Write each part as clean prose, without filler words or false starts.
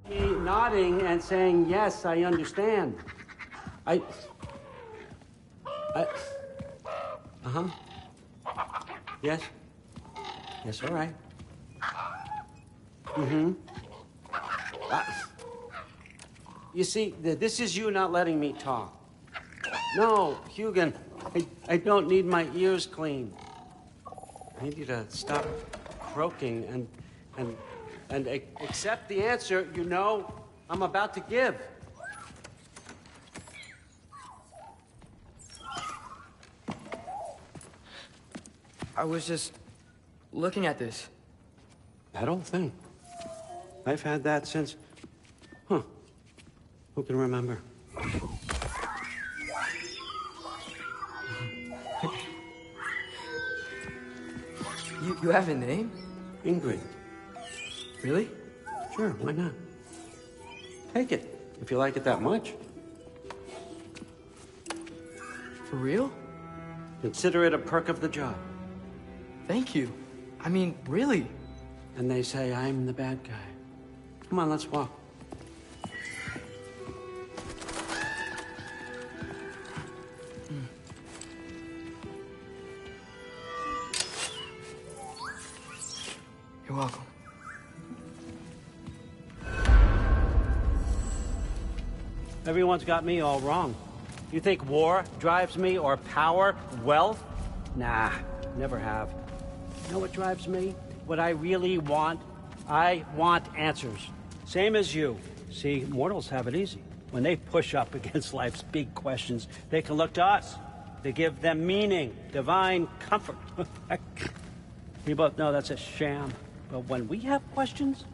Me nodding and saying, yes, I understand. Uh-huh. Yes. Yes, all right. Mm-hmm. You see, this is you not letting me talk. No, Hugan, I don't need my ears cleaned. I need you to stop croaking and accept the answer you know I'm about to give. I was just looking at this. That old thing. I've had that since... Huh. Who can remember? You have a name? Ingrid. Really? Sure, why not? Take it, if you like it that much. For real? Consider it a perk of the job. Thank you. I mean, really. And they say I'm the bad guy. Come on, let's walk. You're welcome. Everyone's got me all wrong. You think war drives me, or power, wealth? Nah, never have. You know what drives me? What I really want? I want answers. Same as you. See, mortals have it easy. When they push up against life's big questions, they can look to us. They give them meaning, divine comfort. We both know that's a sham. But when we have questions,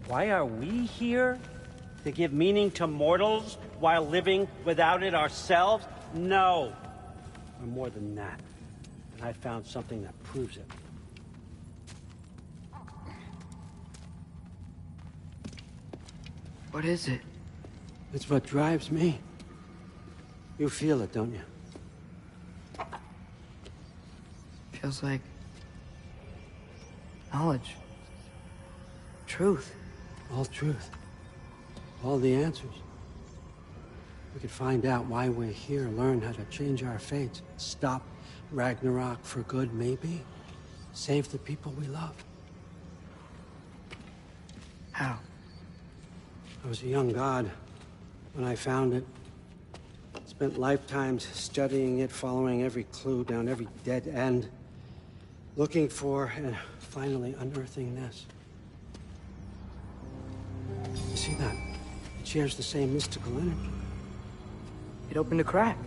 why are we here? To give meaning to mortals while living without it ourselves? No. We're more than that. And I found something that proves it. What is it? It's what drives me. You feel it, don't you? Feels like knowledge. Truth. All truth. All the answers. We could find out why we're here, learn how to change our fates, stop Ragnarök for good, maybe. Save the people we love. How? I was a young god when I found it. Spent lifetimes studying it, following every clue down every dead end, looking for and finally unearthing this. You see that? It shares the same mystical energy. It opened a crack.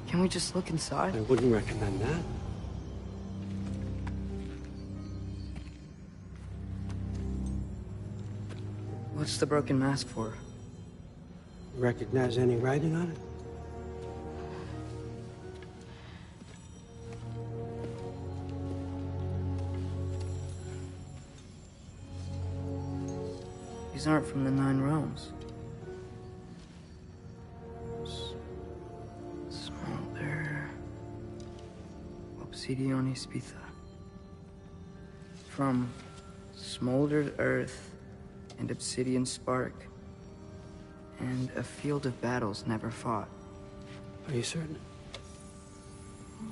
Can we just look inside? I wouldn't recommend that. What's the broken mask for? Recognize any writing on it? These aren't from the Nine Realms. Smolder. Obsidion Ispitha. From smoldered earth and obsidian spark. And a field of battles never fought. Are you certain?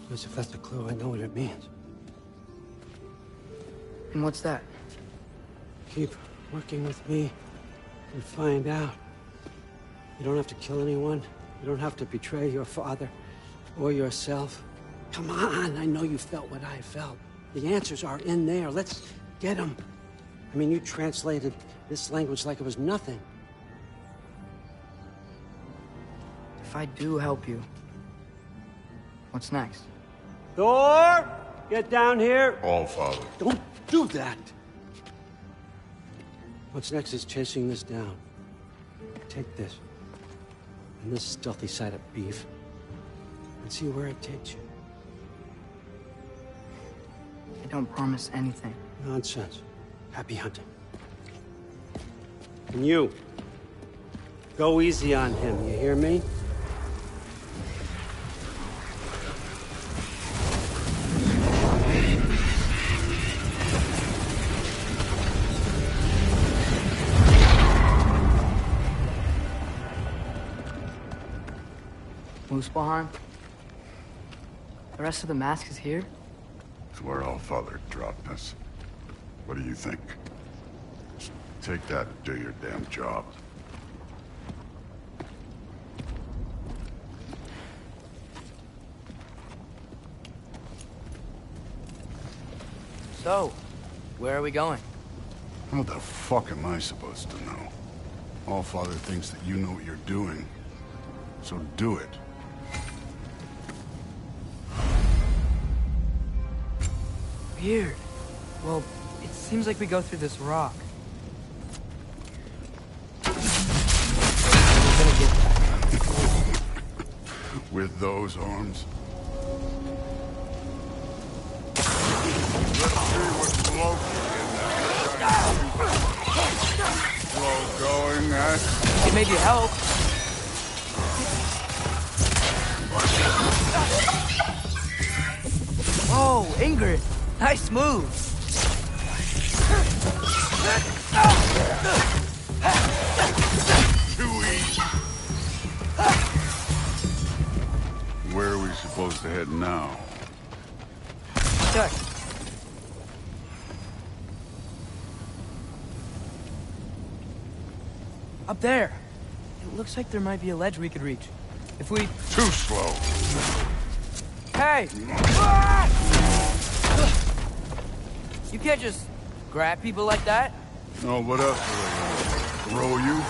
Because if that's a clue, I know what it means. And what's that? Keep working with me and find out. You don't have to kill anyone. You don't have to betray your father or yourself. Come on, I know you felt what I felt. The answers are in there. Let's get them. I mean, you translated this language like it was nothing. If I do help you, what's next? Thor! Get down here! All, Father. Don't do that! What's next is chasing this down. Take this, and this stealthy side of beef, and see where it takes you. I don't promise anything. Nonsense. Happy hunting. And you, go easy on him, you hear me? Muspelheim? The rest of the mask is here? It's where Allfather dropped us. What do you think? Just take that and do your damn job. So, where are we going? How the fuck am I supposed to know? Allfather thinks that you know what you're doing. So do it. Weird. Well, it seems like we go through this rock. With those arms? Slow going, It maybe help. Oh, Ingrid! Nice move! Too easy. Where are we supposed to head now? Check. Up there. It looks like there might be a ledge we could reach. If we... Too slow. Hey! You can't just grab people like that. Oh, what else? Throw you?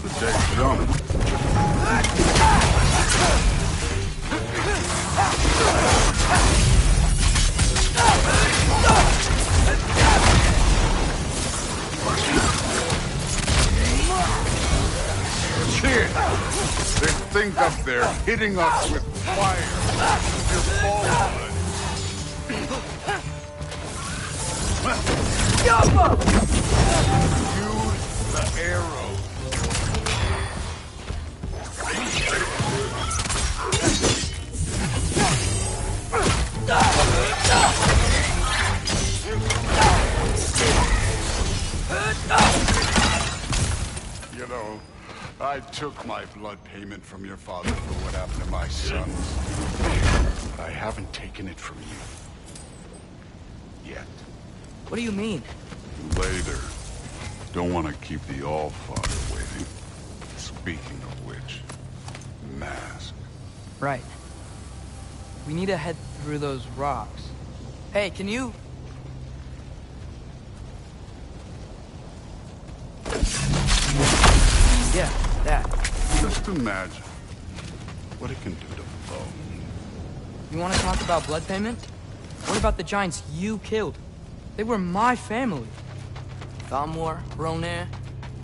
The day's done. Kid! There's things up there hitting us with fire. You're falling. Use the arrow. You know, I took my blood payment from your father for what happened to my sons. But I haven't taken it from you. Yet. What do you mean? Later. Don't want to keep the Allfather waiting. Speaking of which, mask. Right. We need to head through those rocks. Hey, can you... Yeah, that. Just imagine what it can do to bone. You want to talk about blood payment? What about the giants you killed? They were my family. Thamor, Ronir,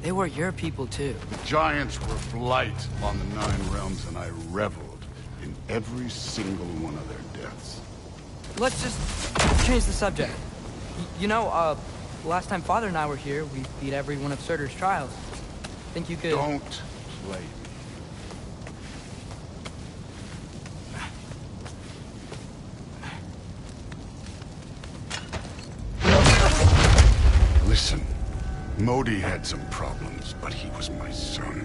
they were your people too. The giants were blight on the Nine Realms, and I reveled in every single one of their deaths. Let's just change the subject. You know, last time Father and I were here, we beat every one of Surtur's trials. Think you could... Don't play me. Listen, Modi had some problems, but he was my son.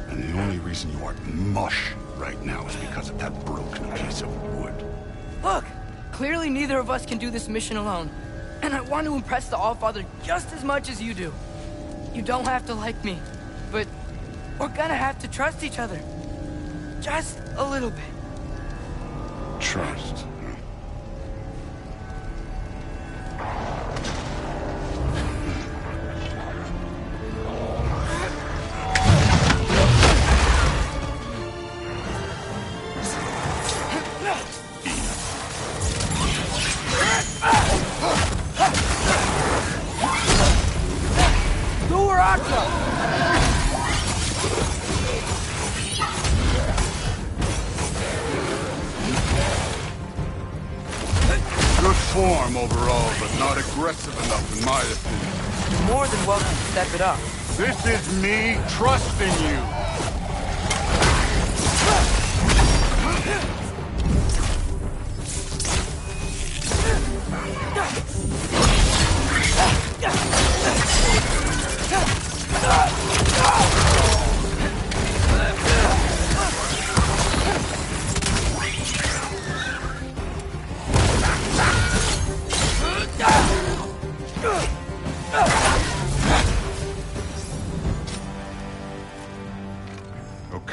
And the only reason you aren't mush right now is because of that broken piece of wood. Look! Clearly neither of us can do this mission alone. And I want to impress the Allfather just as much as you do. You don't have to like me, but we're gonna have to trust each other. Just a little bit. Trust. Good form overall, but not aggressive enough in my opinion. You're more than welcome to step it up. This is me trusting you.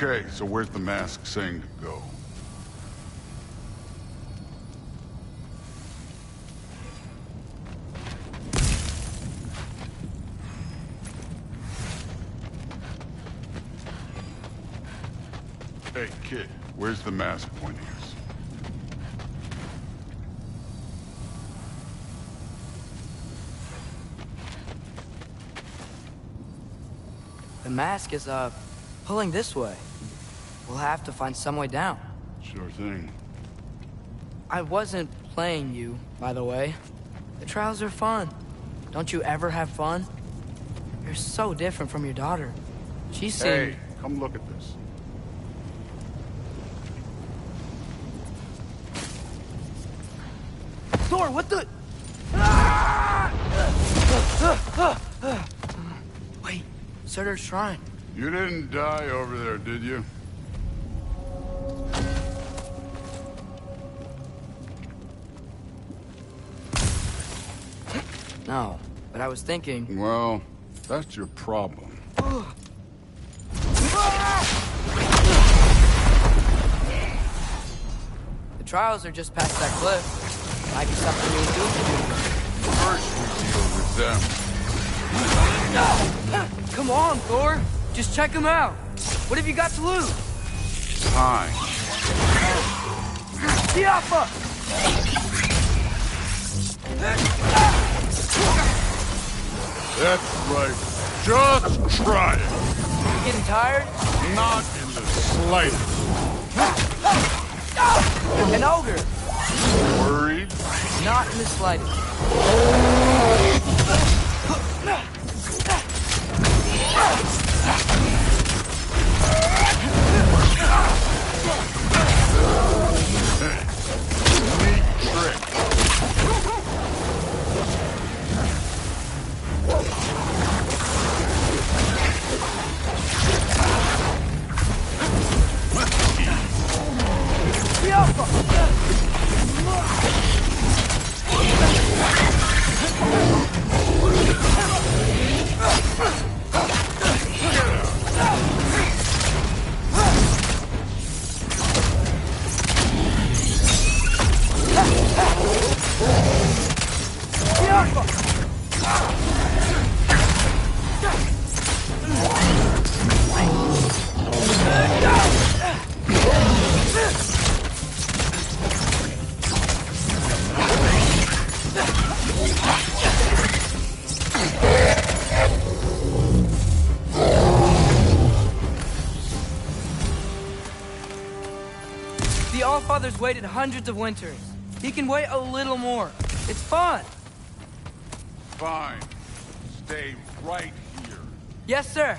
Okay, so where's the mask saying to go? Hey, kid, where's the mask pointing us? The mask is, pulling this way. We'll have to find some way down. Sure thing. I wasn't playing you, by the way. The trials are fun. Don't you ever have fun? You're so different from your daughter. She seemed... Hey, come look at this. Thor, what the... Wait, Surtur's shrine. You didn't die over there, did you? No, but I was thinking... Well, that's your problem. The trials are just past that cliff. Might be something we do. First we deal with them. Come on, Thor. Just check them out. What have you got to lose? Time. The Alpha! That's right. Just try it. Getting tired? Not in the slightest. An ogre. Worried? Not in the slightest. Neat trick. The Alpha! The Allfather's waited hundreds of winters. He can wait a little more. It's fun. Fine. Stay right here. Yes, sir.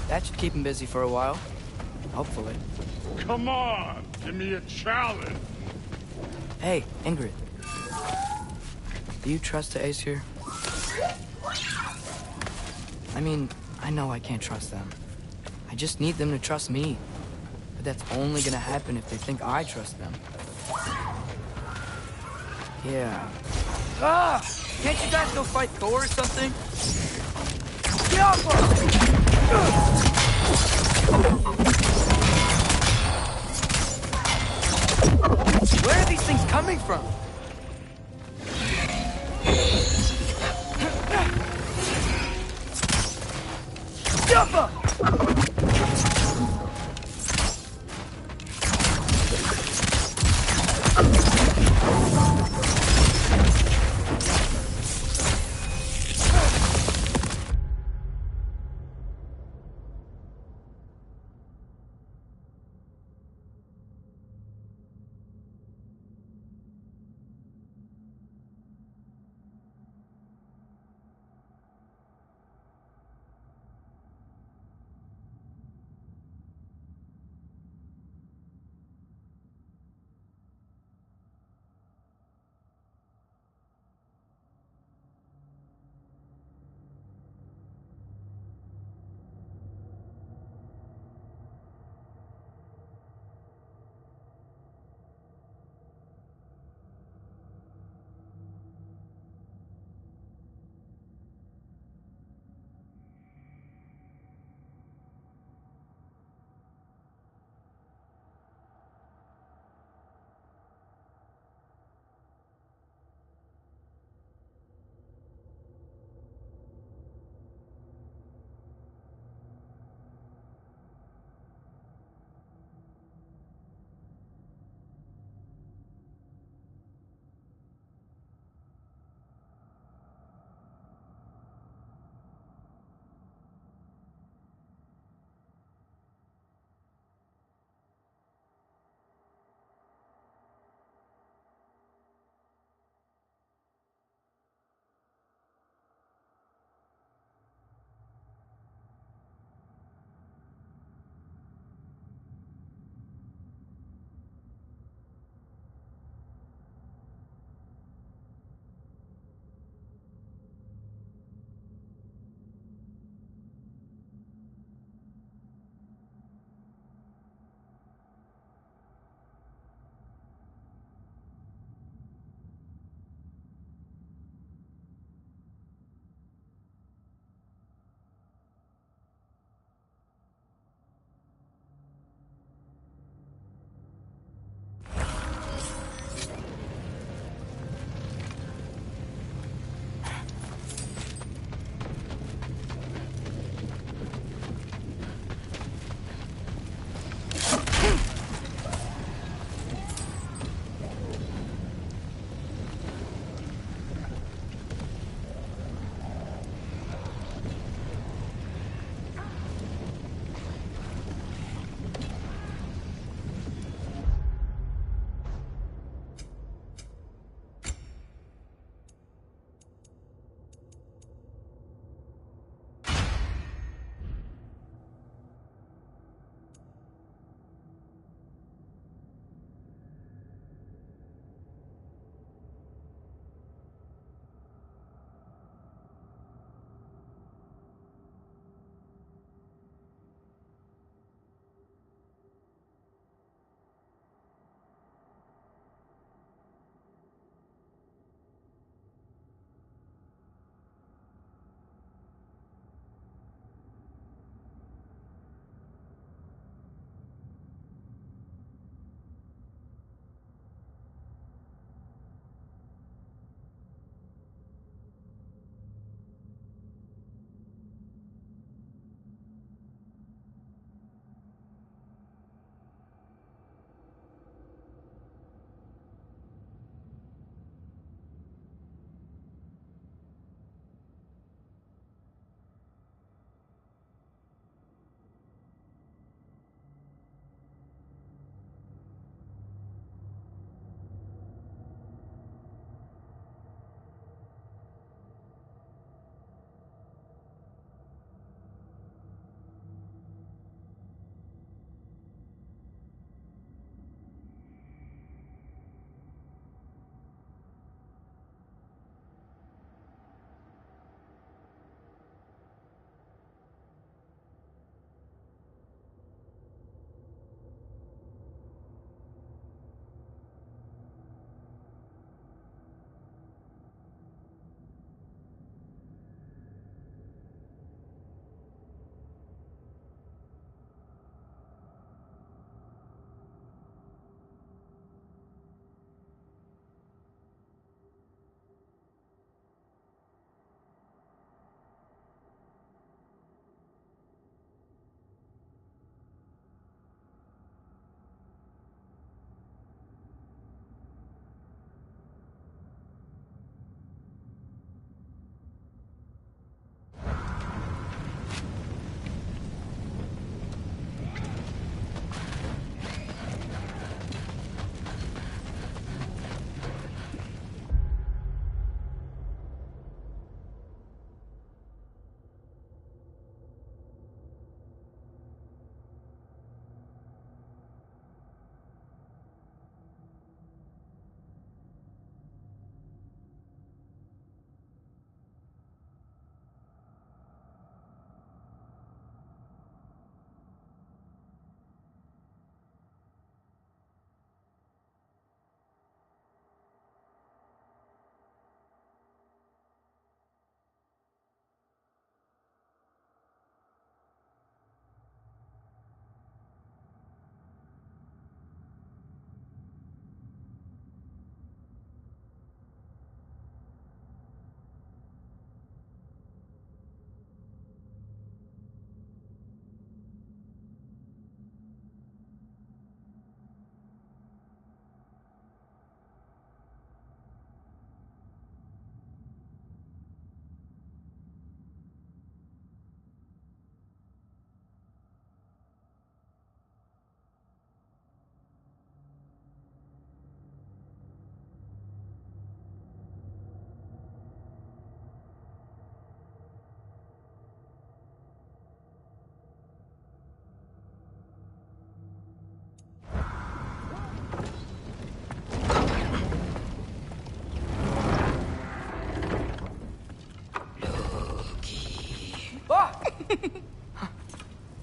That should keep him busy for a while. Hopefully. Come on, give me a challenge. Hey, Ingrid. Do you trust the Ace here? I mean, I know I can't trust them. I just need them to trust me. But that's only gonna happen if they think I trust them. Yeah. Ah! Can't you guys go fight Thor or something? Get off her! Where are these things coming from? Jumper!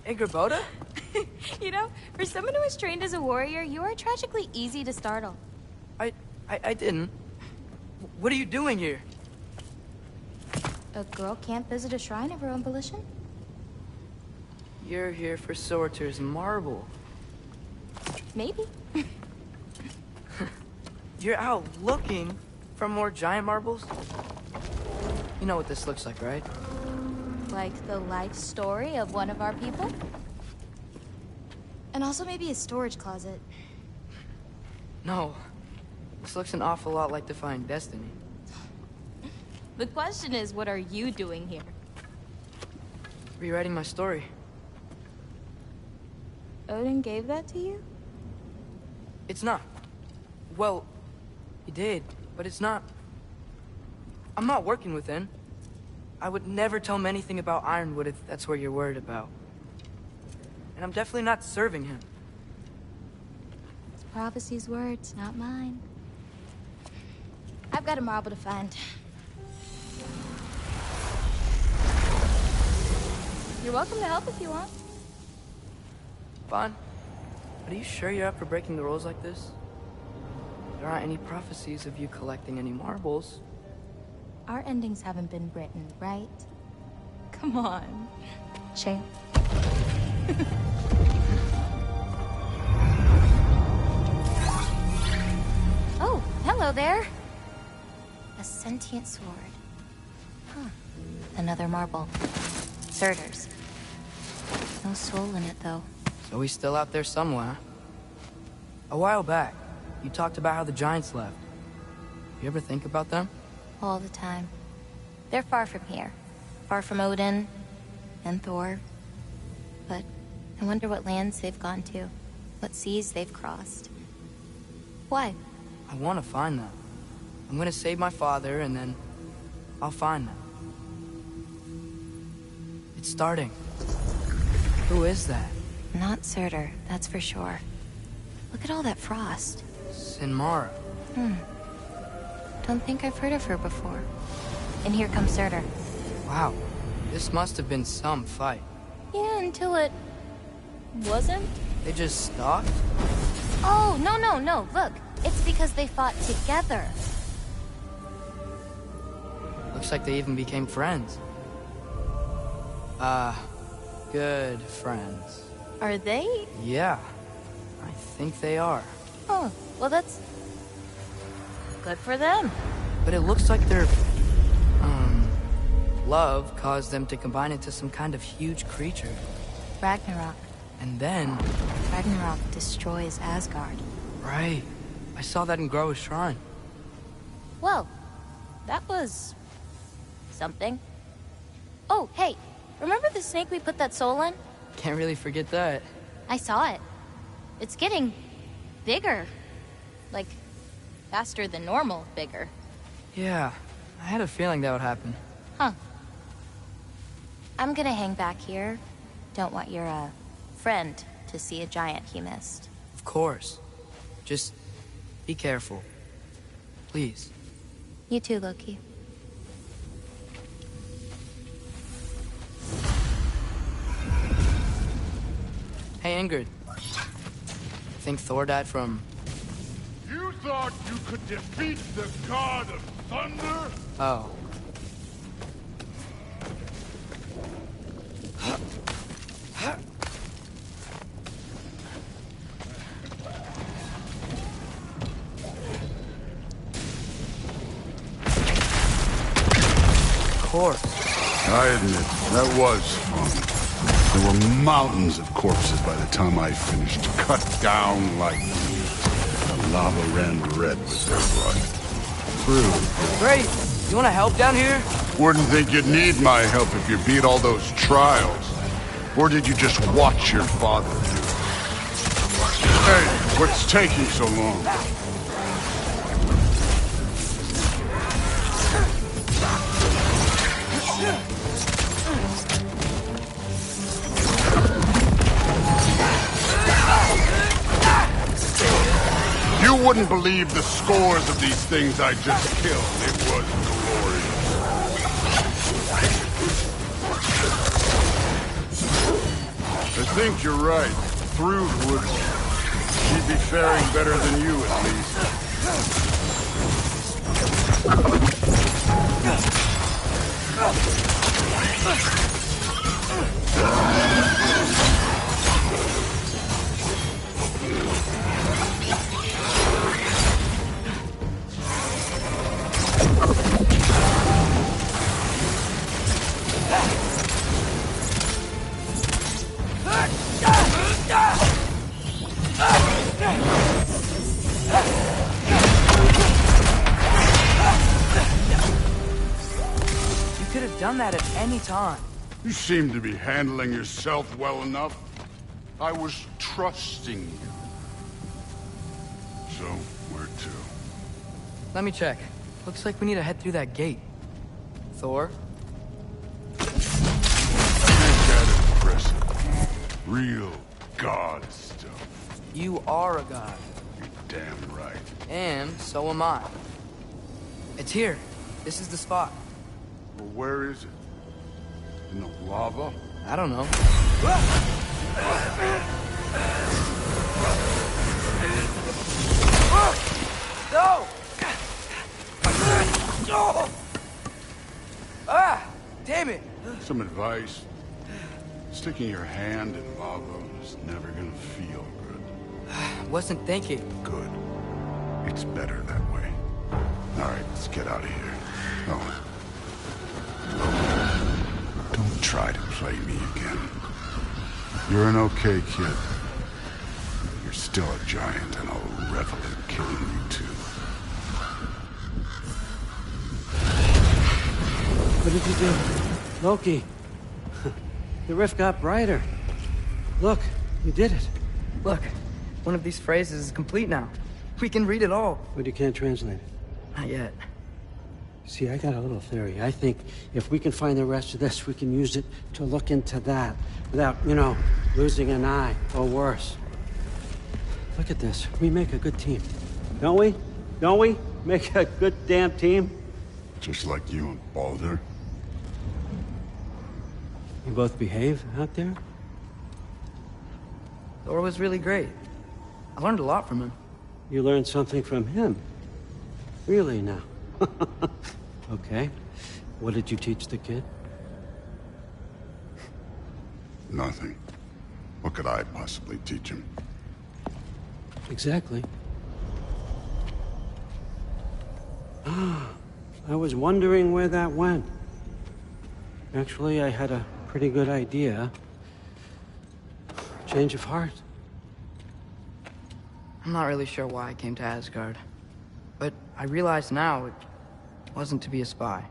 Angerboda? You know, for someone who was trained as a warrior, you are tragically easy to startle. I didn't. What are you doing here? A girl can't visit a shrine of her own volition? You're here for Sorter's marble. Maybe. You're out looking for more giant marbles? You know what this looks like, right? Like the life story of one of our people? And also maybe a storage closet. No. This looks an awful lot like Defying Destiny. The question is, what are you doing here? Rewriting my story. Odin gave that to you? It's not. Well, he did, but it's not. I'm not working with him. I would never tell him anything about Ironwood if that's what you're worried about. And I'm definitely not serving him. It's prophecy's words, not mine. I've got a marble to find. You're welcome to help if you want. Fine. But are you sure you're up for breaking the rules like this? There aren't any prophecies of you collecting any marbles. Our endings haven't been written, right? Come on, champ. Oh, hello there. A sentient sword. Huh. Another marble. Surtur's. No soul in it, though. So he's still out there somewhere. A while back, you talked about how the giants left. You ever think about them? All the time. They're far from here. Far from Odin and Thor. But I wonder what lands they've gone to. What seas they've crossed. Why? I want to find them. I'm gonna save my father, and then I'll find them. It's starting. Who is that? Not Surtur, that's for sure. Look at all that frost. Sinmara. Don't think I've heard of her before. And here comes Surtur. Wow. This must have been some fight. Yeah, until it... wasn't? They just stalked? Oh, no. Look, it's because they fought together. Looks like they even became friends. Good friends. Are they? Yeah, I think they are. Oh, well that's... good for them. But it looks like their, love caused them to combine into some kind of huge creature. Ragnarok. And then... Ragnarok destroys Asgard. Right. I saw that in Groa's shrine. Well, that was... something. Oh, hey, remember the snake we put that soul in? Can't really forget that. I saw it. It's getting... bigger. Like, faster than normal bigger. Yeah, I had a feeling that would happen. Huh. I'm gonna hang back here. Don't want your, friend to see a giant he missed. Of course. Just be careful. Please. You too, Loki. Hey, Ingrid. Think Thor died from... You thought you could defeat the god of thunder? Oh. Of course. I admit, that was fun. There were mountains of corpses by the time I finished, cut down like the lava ran red with their blood. True. Great. You want to help down here? Wouldn't think you'd need my help if you beat all those trials. Or did you just watch your father do it? Hey, what's taking so long? You wouldn't believe the scores of these things I just killed. It was glorious. I think you're right. Thrud would... She'd be faring better than you, at least. You could have done that at any time. You seem to be handling yourself well enough. I was trusting you. So, where to? Let me check. Looks like we need to head through that gate. Thor? Ain't that impressive? Real god stuff. You are a god. You're damn right. And so am I. It's here. This is the spot. Well, where is it? In the lava? I don't know. No! Ah! Damn it! Some advice. Sticking your hand in lava is never gonna feel good. Wasn't thinking. Good. It's better that way. All right, let's get out of here. Oh. Don't try to play me again. You're an okay kid. You're still a giant, and I'll revel in killing you too. What did you do? Loki. The rift got brighter. Look, you did it. Look, one of these phrases is complete now. We can read it all. But you can't translate it. Not yet. See, I got a little theory. I think if we can find the rest of this, we can use it to look into that without, losing an eye or worse. Look at this. We make a good team. Don't we? Don't we? Make a good damn team? Just like you and Baldur. You both behave out there? Thor was really great. I learned a lot from him. You learned something from him? Really now? Okay. What did you teach the kid? Nothing. What could I possibly teach him? Exactly. I was wondering where that went. Actually, I had a pretty good idea. Change of heart. I'm not really sure why I came to Asgard. But I realize now it wasn't to be a spy.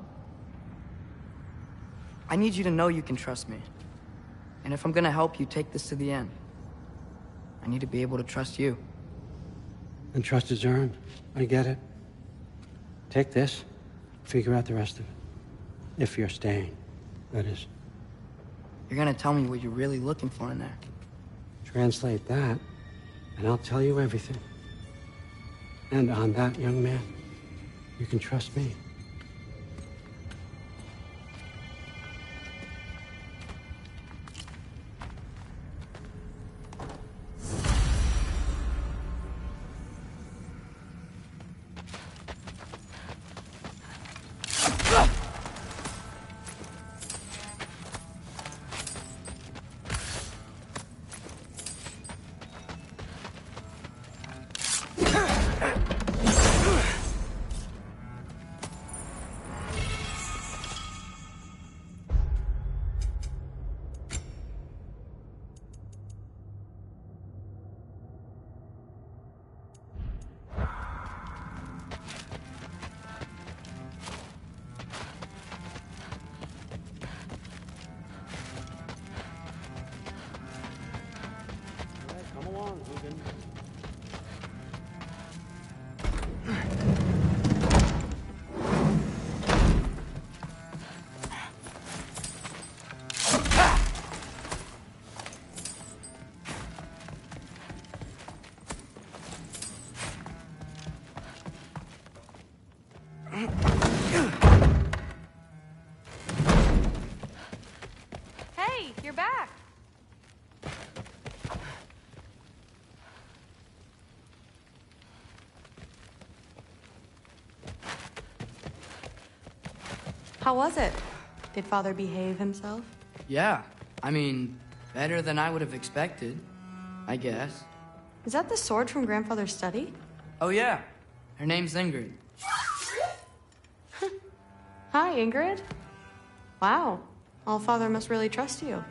I need you to know you can trust me. And if I'm gonna help you take this to the end, I need to be able to trust you. And trust is earned. I get it. Take this. Figure out the rest of it. If you're staying, that is. You're gonna tell me what you're really looking for in there. Translate that, and I'll tell you everything. And on that, young man, you can trust me. How was it? Did Father behave himself? Yeah, I mean, better than I would have expected, I guess. Is that the sword from Grandfather's study? Oh yeah, her name's Ingrid. Hi, Ingrid. Wow, Allfather must really trust you.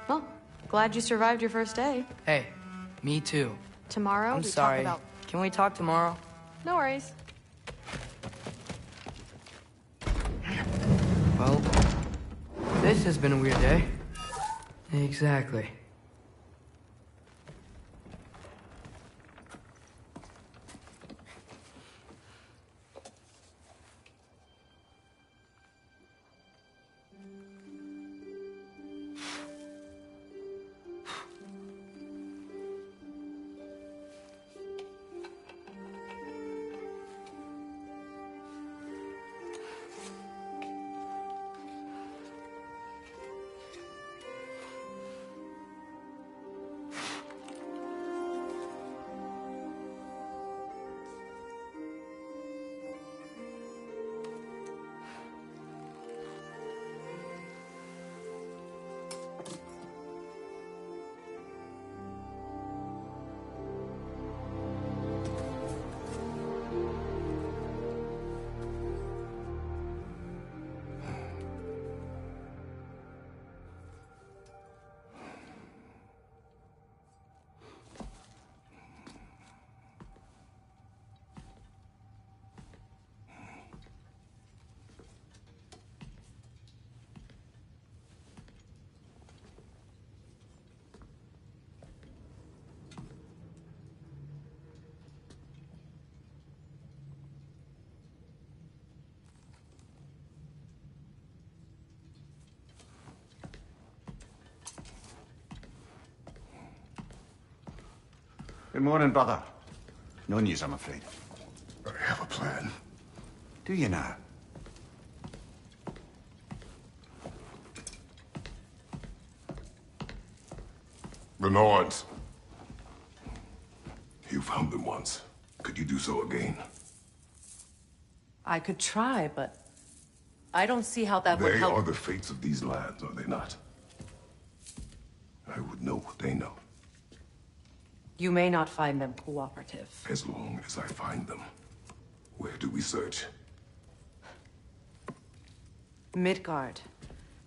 Well, glad you survived your first day. Hey, me too. Tomorrow, I'm we sorry. talk about... Can we talk tomorrow? No worries. Well, this has been a weird day. Exactly. Good morning, brother. No news, I'm afraid. I have a plan. Do you now? The Norns. You found them once. Could you do so again? I could try, but I don't see how that would They help. are the fates of these lands, are they not? I would know what they know, You may not find them cooperative. as long as I find them. Where do we search? Midgard.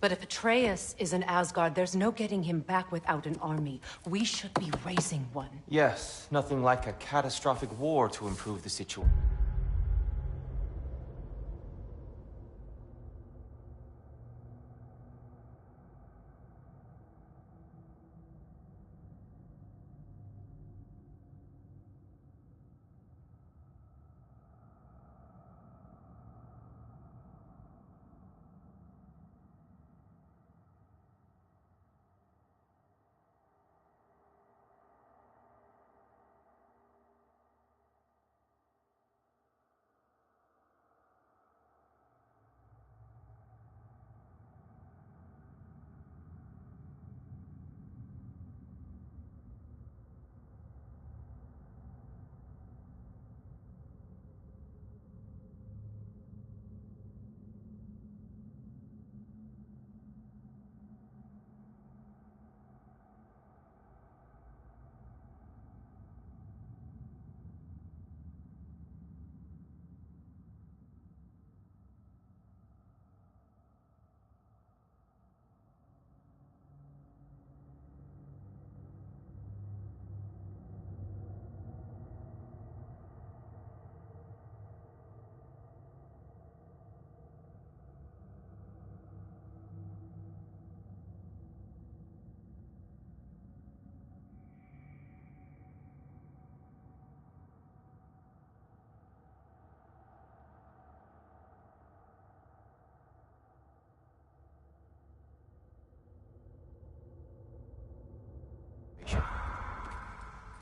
But if Atreus is in Asgard, there's no getting him back without an army. We should be raising one. Yes, nothing like a catastrophic war to improve the situation.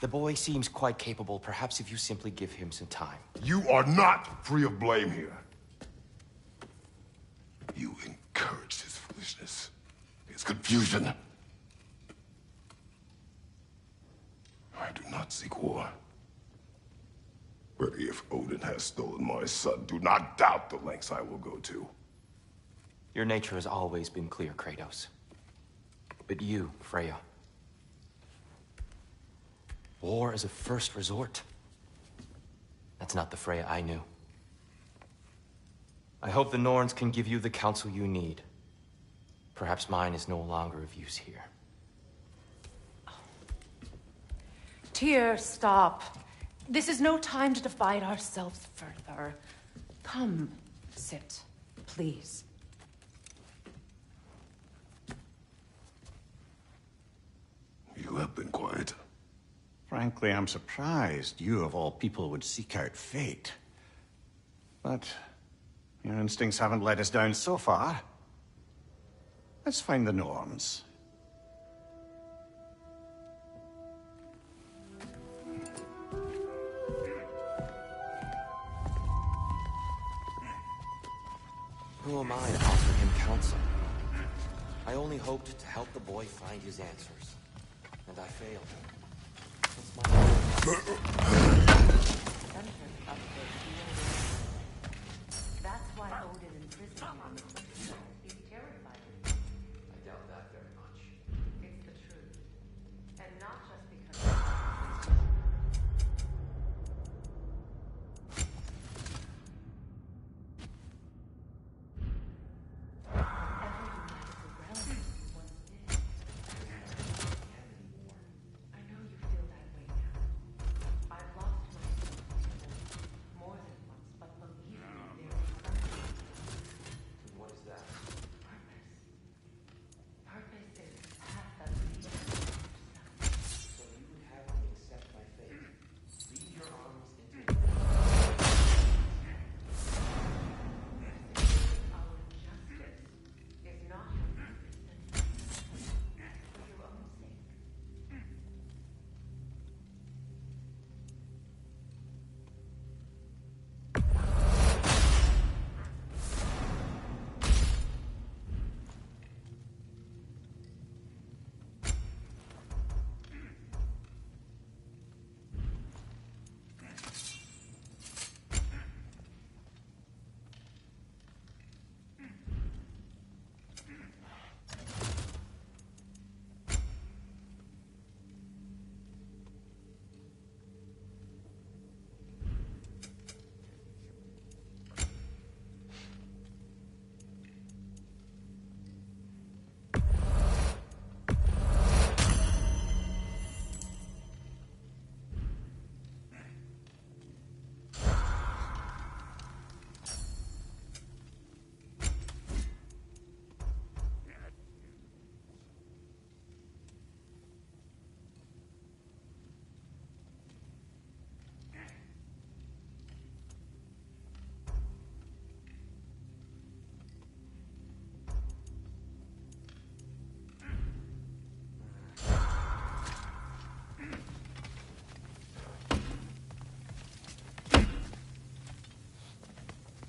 The boy seems quite capable. Perhaps if you simply give him some time. You are not free of blame here. You encouraged his foolishness, his confusion. I do not seek war. But if Odin has stolen my son, do not doubt the lengths I will go to. Your nature has always been clear, Kratos. But you, Freya. War is a first resort. That's not the Freya I knew. I hope the Norns can give you the counsel you need. Perhaps mine is no longer of use here. Tyr, stop. This is no time to divide ourselves further. Come, sit, please. You have been quiet. Frankly, I'm surprised you of all people would seek out fate. But your instincts haven't let us down so far. Let's find the Norns. Who am I to offer him counsel? I only hoped to help the boy find his answers. And I failed. That's why Odin imprisoned him. He's terrified. I doubt that very much. It's the truth. And not just because...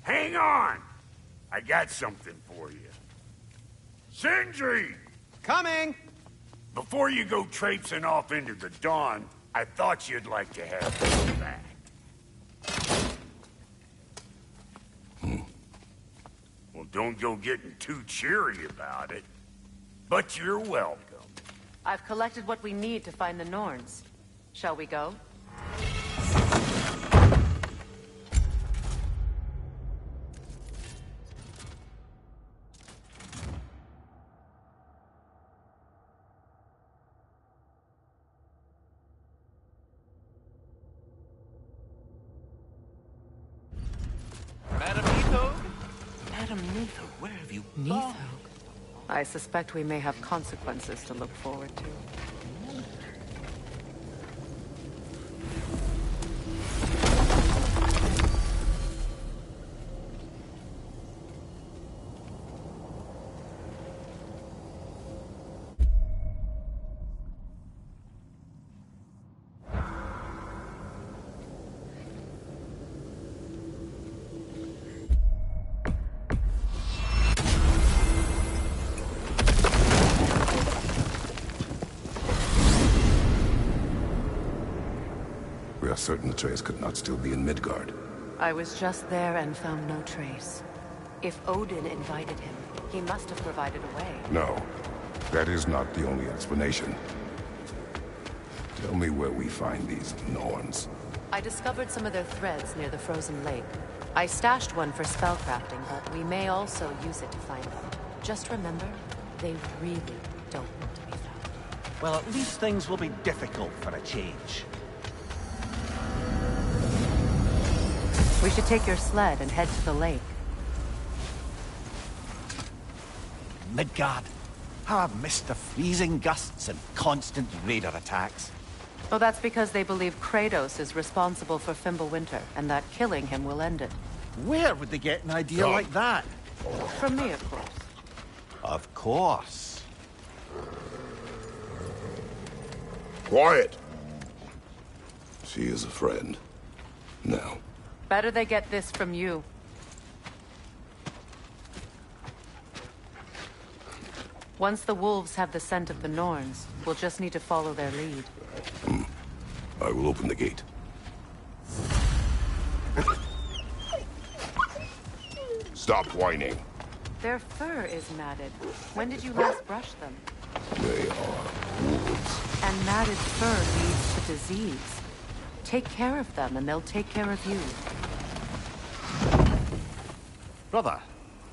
Hang on! I got something for you. Sindri! Coming! Before you go traipsing off into the dawn, I thought you'd like to have this back. Well, don't go getting too cheery about it. But you're welcome. I've collected what we need to find the Norns. Shall we go? Neither. I suspect we may have consequences to look forward to. We are certain Atreus could not still be in Midgard. I was just there and found no trace. If Odin invited him, He must have provided a way. No, that is not the only explanation. Tell me where we find these Norns. I discovered some of their threads near the frozen lake. I stashed one for spellcrafting, but we may also use it to find them. Just remember, they really don't want to be found. Well, at least things will be difficult for a change. We should take your sled and head to the lake. Midgard. How I've missed the freezing gusts and constant raider attacks. Oh, that's because they believe Kratos is responsible for Fimbulwinter, and that killing him will end it. Where would they get an idea like that? From me, of course. Of course. Quiet! She is a friend. Now. Better they get this from you. Once the wolves have the scent of the Norns, we'll just need to follow their lead. I will open the gate. Stop whining. Their fur is matted. When did you last brush them? They are wolves. And matted fur leads to disease. Take care of them, and they'll take care of you. Brother,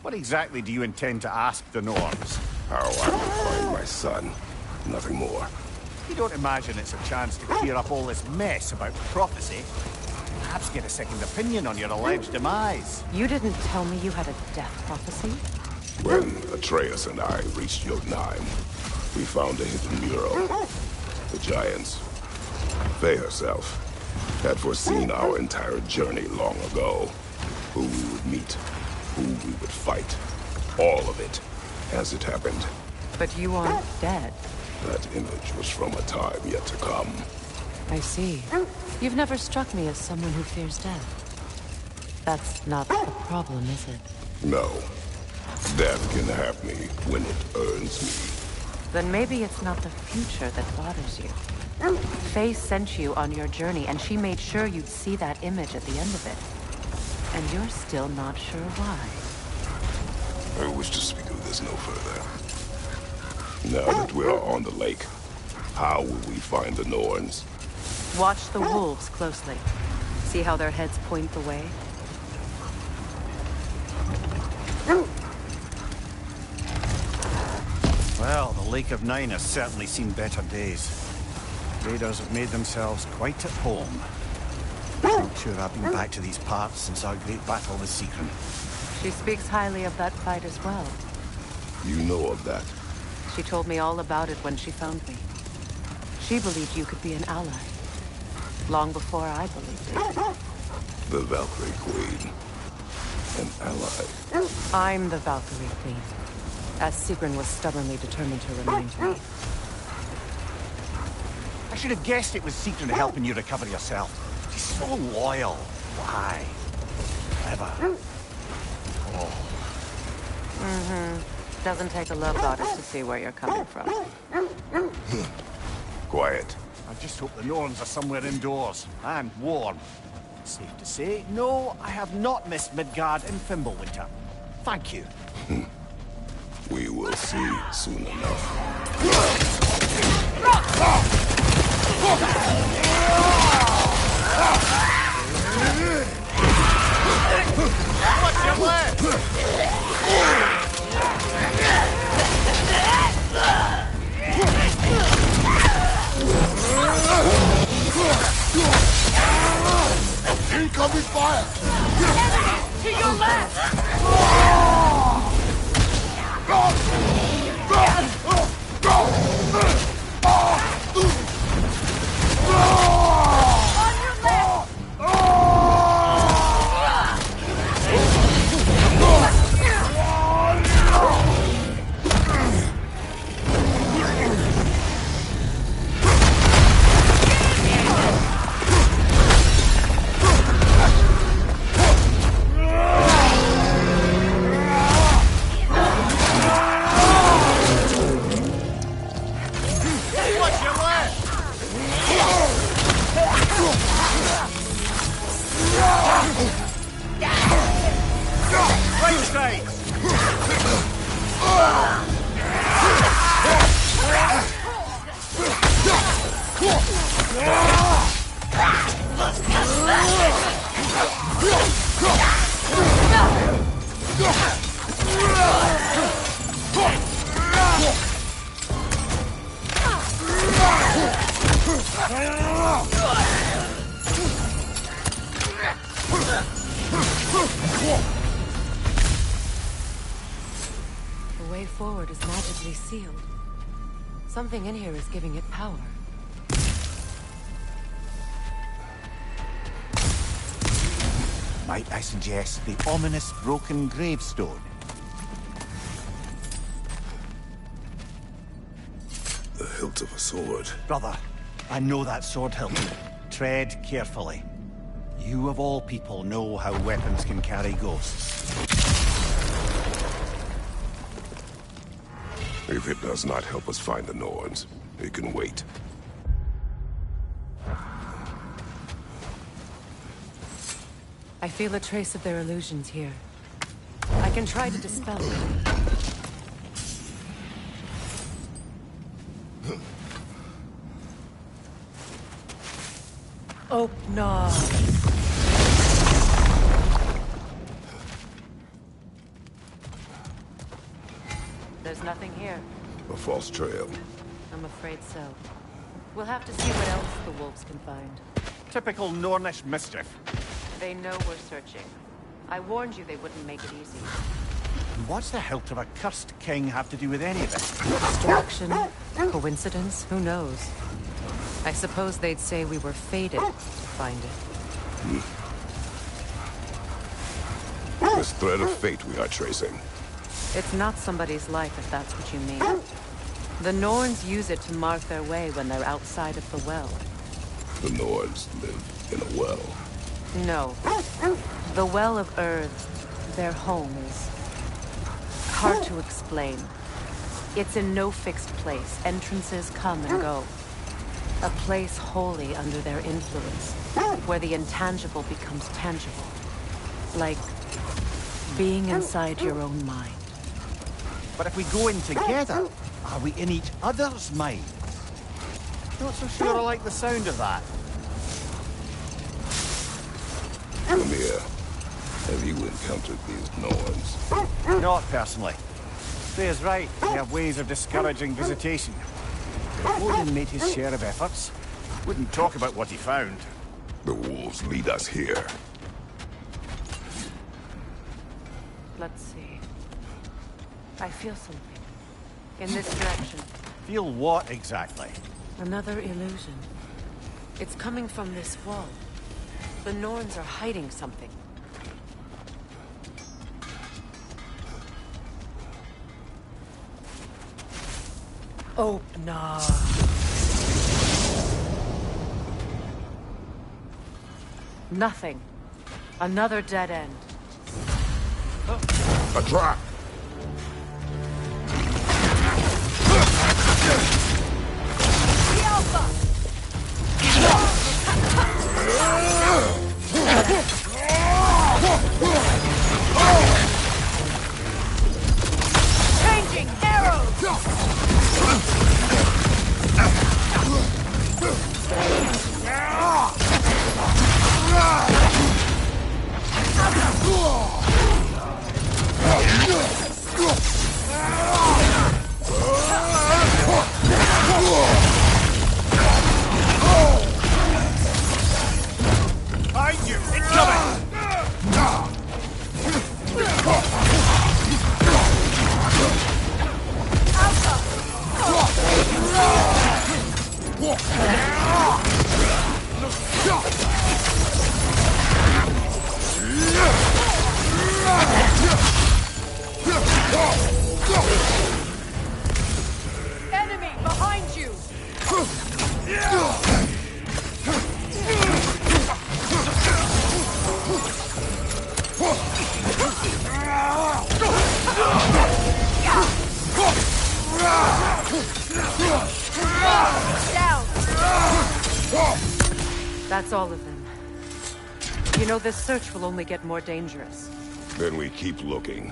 what exactly do you intend to ask the Norns? How I will find my son. Nothing more. You don't imagine it's a chance to clear up all this mess about prophecy? Perhaps get a second opinion on your alleged demise. You didn't tell me you had a death prophecy? When Atreus and I reached Jotunheim, we found a hidden mural. The giants, Faye herself, had foreseen our entire journey long ago. Who we would meet, who we would fight. All of it, as it happened. But you aren't dead. That image was from a time yet to come. I see. You've never struck me as someone who fears death. That's not the problem, is it? No. Death can have me when it earns me. Then maybe it's not the future that bothers you. Faye sent you on your journey, and she made sure you'd see that image at the end of it. And you're still not sure why. I wish to speak of this no further. Now that we are on the lake, how will we find the Norns? Watch the wolves closely. See how their heads point the way? Well, the Lake of Nine has certainly seen better days. Raiders have made themselves quite at home. I'm not sure I've been back to these parts since our great battle with Sigrun. She speaks highly of that fight as well. You know of that? She told me all about it when she found me. She believed you could be an ally. Long before I believed it. The Valkyrie Queen. An ally. I'm the Valkyrie Queen. As Sigrun was stubbornly determined to remind me. I should have guessed it was Sigrun helping you recover yourself. She's so loyal. Why? Clever. Oh. Mm-hmm. Doesn't take a love goddess to see where you're coming from. Quiet. I just hope the Norns are somewhere indoors and warm. Safe to say, no, I have not missed Midgard in Fimbulwinter. Thank you. We will see soon enough. What's your plan? Incoming fire! To your left! The way forward is magically sealed. Something in here is giving it power. Might I suggest the ominous broken gravestone? The hilt of a sword. Brother, I know that sword hilt. Tread carefully. You of all people know how weapons can carry ghosts. If it does not help us find the Norns, it can wait. I feel a trace of their illusions here. I can try to dispel it. Oh, no. There's nothing here. A false trail. I'm afraid so. We'll have to see what else the wolves can find. Typical Nornish mischief. They know we're searching. I warned you they wouldn't make it easy. And what's the hilt of a cursed king have to do with any of this? Distraction? Coincidence? Who knows? I suppose they'd say we were fated to find it. This thread of fate we are tracing. It's not somebody's life, if that's what you mean. The Norns use it to mark their way when they're outside of the well. The Norns live in a well. No. The Well of Erd, their home, is hard to explain. It's in no fixed place. Entrances come and go. A place wholly under their influence, where the intangible becomes tangible. Like being inside your own mind. But if we go in together, are we in each other's mind? Not so sure I like the sound of that. Lemire, have you encountered these Norns? Not personally. Freya's right. They have ways of discouraging visitation. If Odin made his share of efforts, wouldn't talk about what he found. The wolves lead us here. Let's see. I feel something. In this direction. Feel what exactly? Another illusion. It's coming from this wall. The Norns are hiding something. Oh, no. Nothing. Another dead end. A trap! The Alpha! Changing arrows! Behind you! Incoming! Enemy behind you! Down! That's all of them. You know, this search will only get more dangerous. Then we keep looking.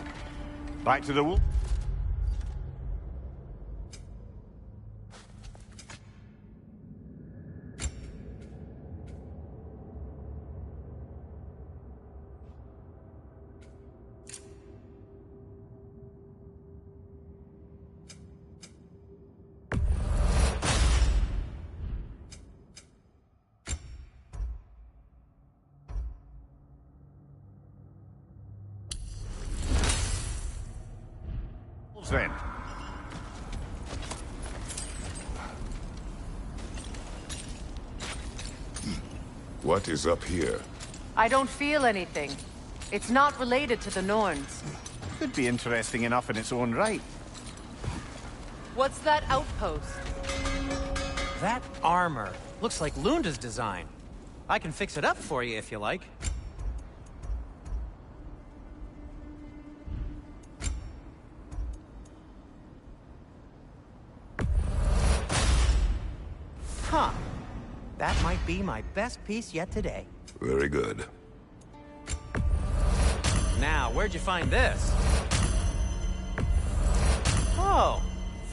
Back to the wolf. then. What is up here? I don't feel anything. It's not related to the Norns. Could be interesting enough in its own right. What's that outpost? That armor looks like Lunda's design. I can fix it up for you if you like. Huh. That might be my best piece yet today. Very good. Now, where'd you find this? Oh,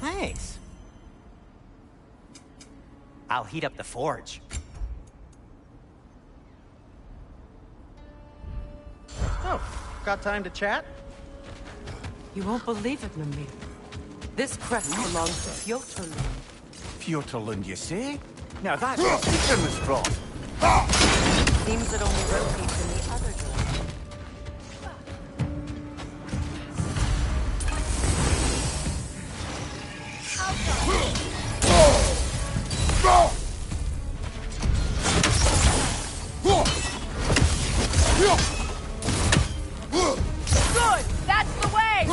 thanks. I'll heat up the forge. Oh, got time to chat? You won't believe it, Mimir. This crest belongs to Fjotorlund. Fjotorlund, you say? Now that's where Sigurd was from. Seems it only rotates in the other direction. Good! That's the way!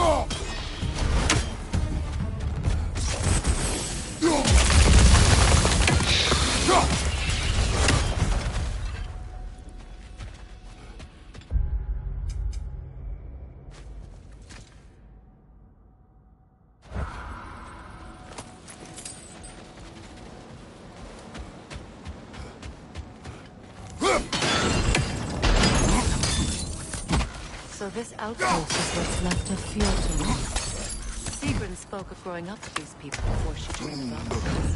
So this outpost is what's left of Fjotorlund. Sigrun spoke of growing up with these people before she joined the Vikings.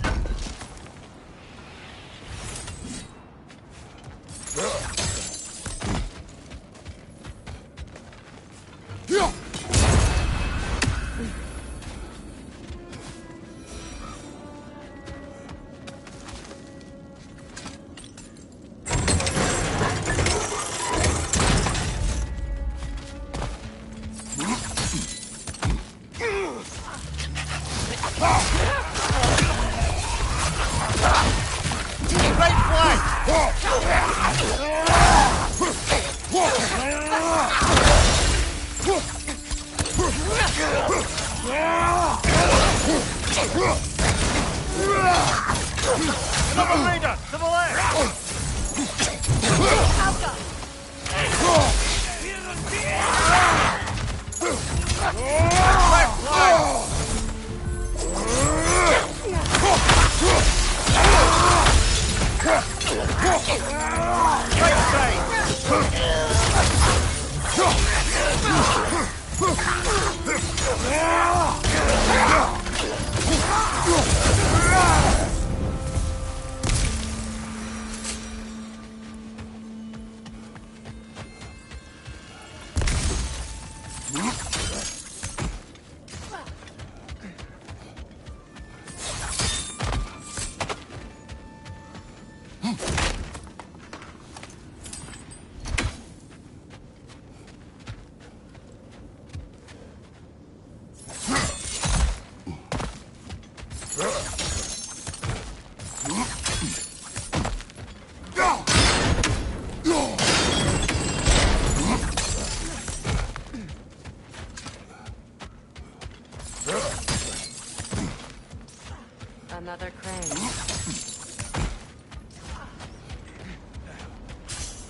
Another crane.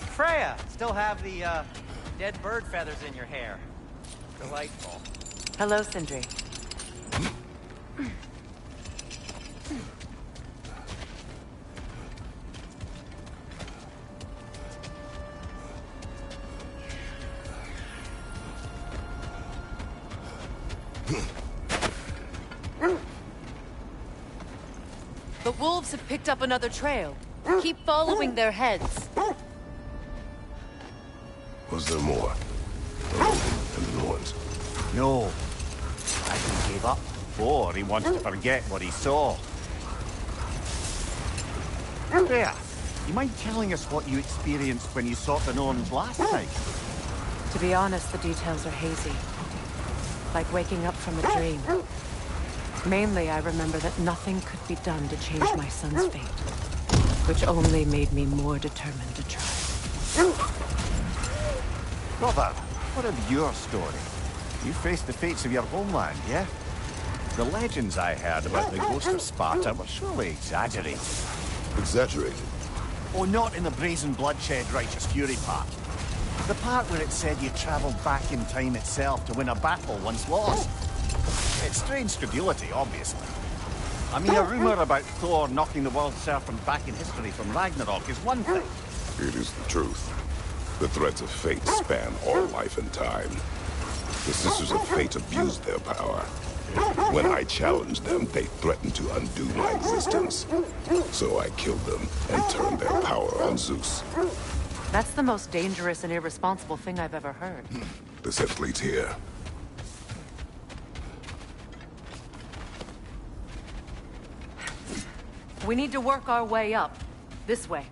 Freya, still have the, dead bird feathers in your hair. Delightful. Hello, Sindri. The wolves have picked up another trail. Keep following their heads. Was there more? Oh, and the Norns. No. I he gave up before he wanted to forget what he saw. There. You mind telling us what you experienced when you sought the Norns last time? To be honest, the details are hazy. like waking up from a dream. Mainly, I remember that nothing could be done to change my son's fate, which only made me more determined to try. Brother, what of your story? You faced the fates of your homeland, yeah? The legends I heard about the ghost of Sparta were surely exaggerated. Exaggerated? Oh, not in the brazen bloodshed righteous fury part. The part where it said you travelled back in time itself to win a battle once lost. It's strange credulity, obviously. I mean, a rumour about Thor knocking the world serpent back in history from Ragnarok is one thing. It is the truth. The threads of fate span all life and time. The Sisters of Fate abused their power. When I challenged them, they threatened to undo my existence. So I killed them and turned their power on Zeus. That's the most dangerous and irresponsible thing I've ever heard. The Sith fleet's here. We need to work our way up. This way.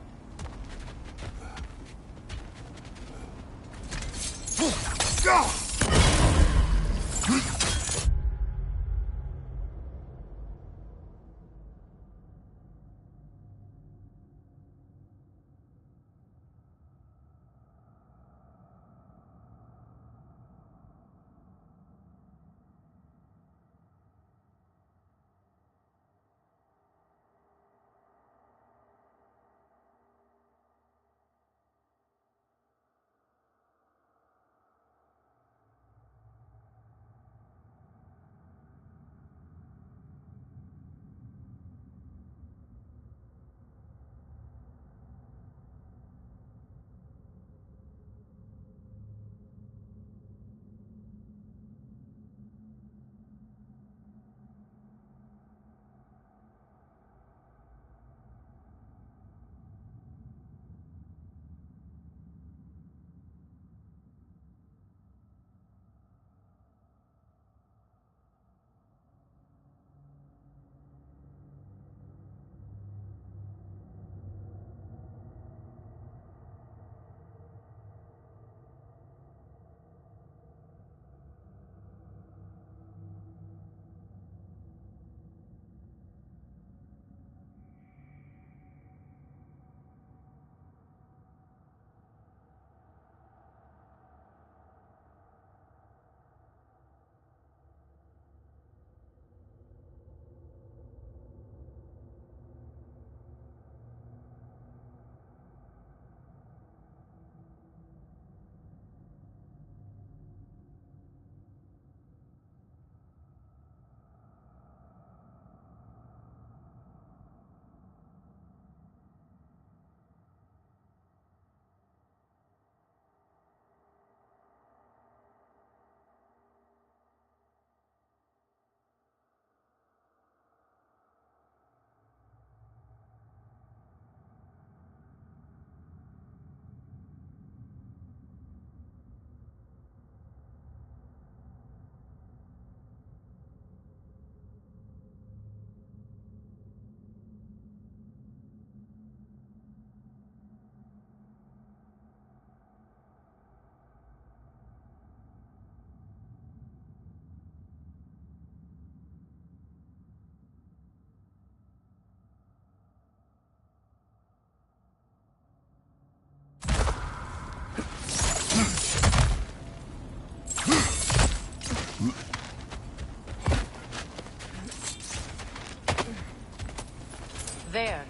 There.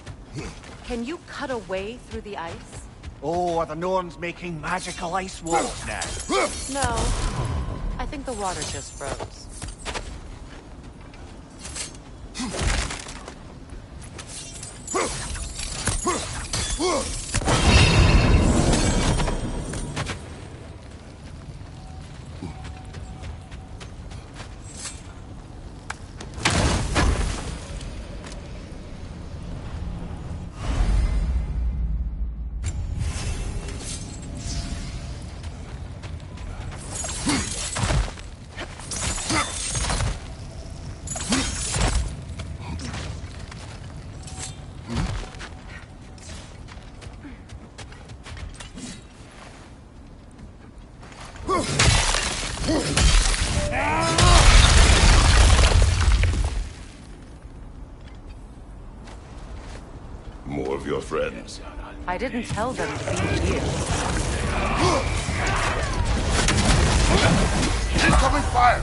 Can you cut a way through the ice? Oh, are the Norns making magical ice walls now? No. I think the water just froze. your friends? I didn't tell them to be here. Incoming fire!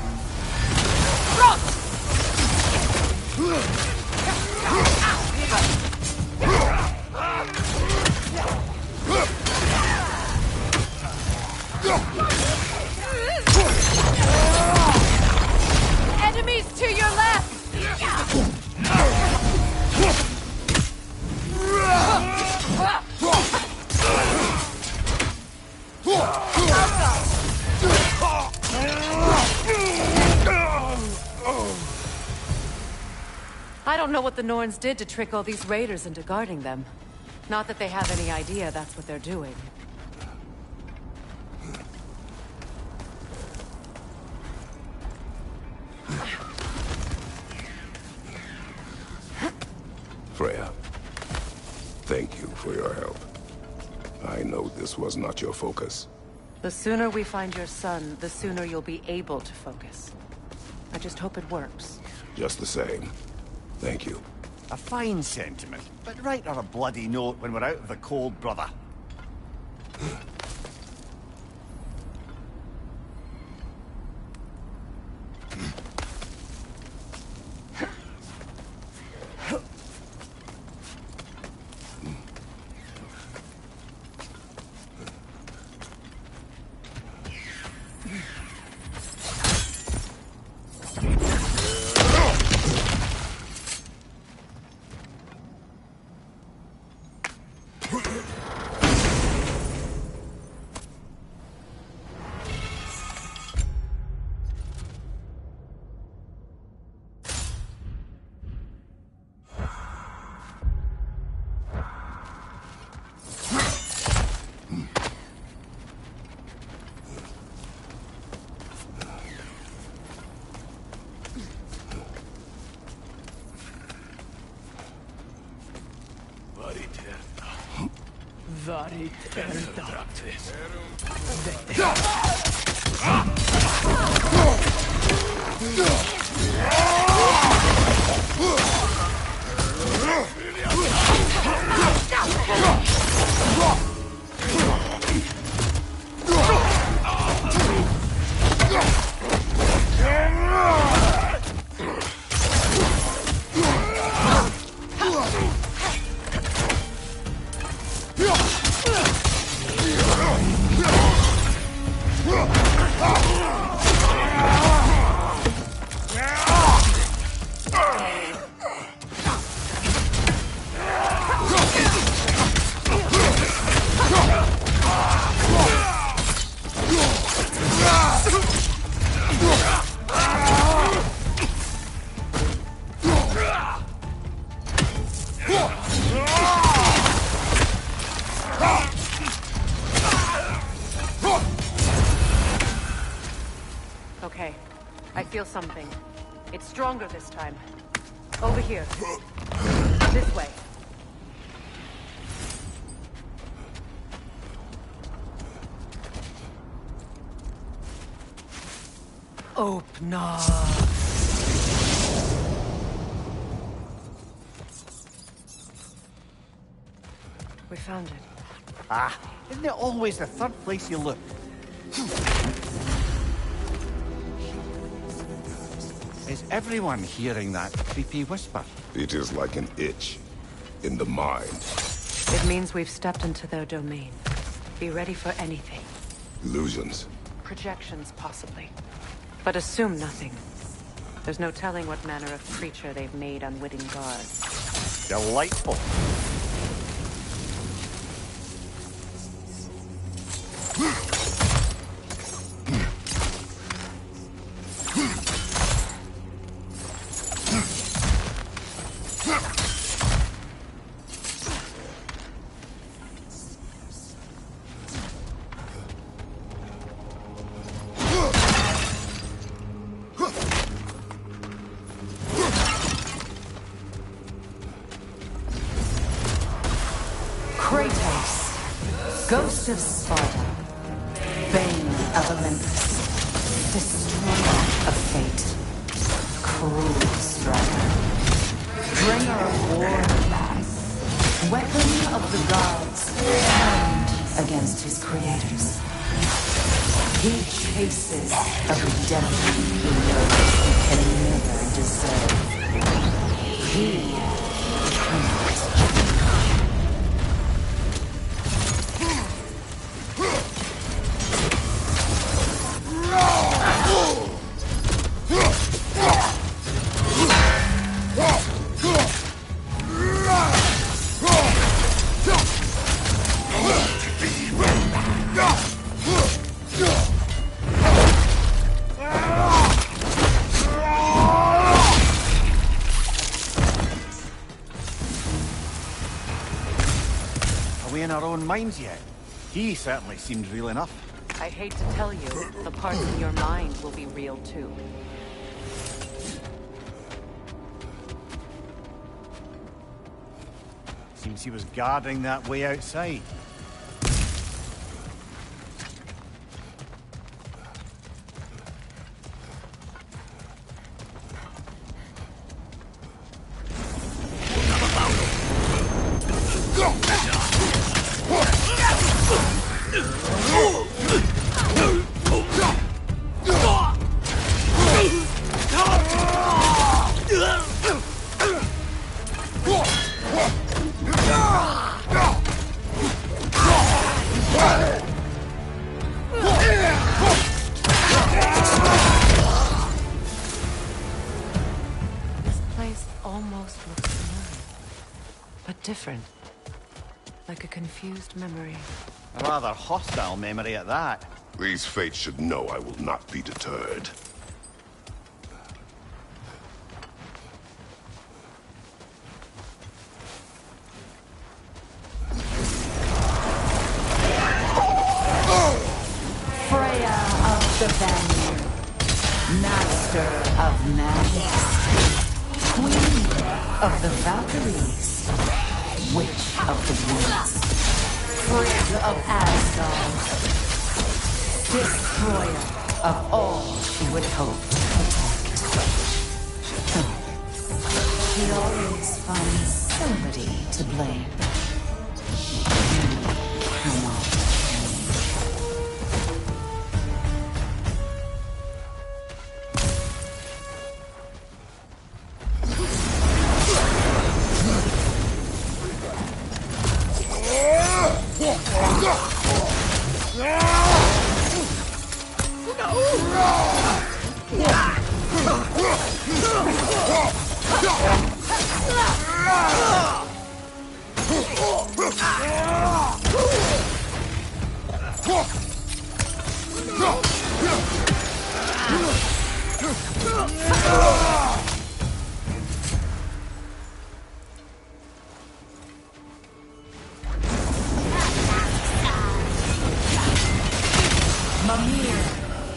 Enemies to your left! I don't know what the Norns did to trick all these raiders into guarding them. Not that they have any idea that's what they're doing. Freya, thank you for your help. I know this was not your focus. The sooner we find your son, the sooner you'll be able to focus. I just hope it works. Just the same. Thank you. A fine sentiment, but write her a bloody note when we're out of the cold, brother. Okay, I feel something. It's stronger this time. Over here. This way. Open up. We found it. Ah, isn't it always the third place you look? Is everyone hearing that creepy whisper? It is like an itch in the mind. It means we've stepped into their domain. Be ready for anything. Illusions. Projections, possibly. But assume nothing. There's no telling what manner of creature they've made unwitting guards. Delightful. Ghost of Sparta, Bane of Olympus, Destroyer of Fate, Cruel Striker, Bringer of War and Mass, Weapon of the gods, armed against his creators. He chases a redemption he knows he can never deserve. He cannot. Are we in our own minds yet? He certainly seemed real enough. I hate to tell you, the parts in your mind will be real too. Seems he was guarding that way outside. Almost looks familiar, but different. Like a confused memory. A rather hostile memory at that. These fates should know I will not be deterred. Freya of the Vanguard, Master of Magic. Queen of the Valkyries, Witch of the Woods, Frigg of Asgard, Destroyer of all she would hope to protect. She always finds somebody to blame. You cannot change.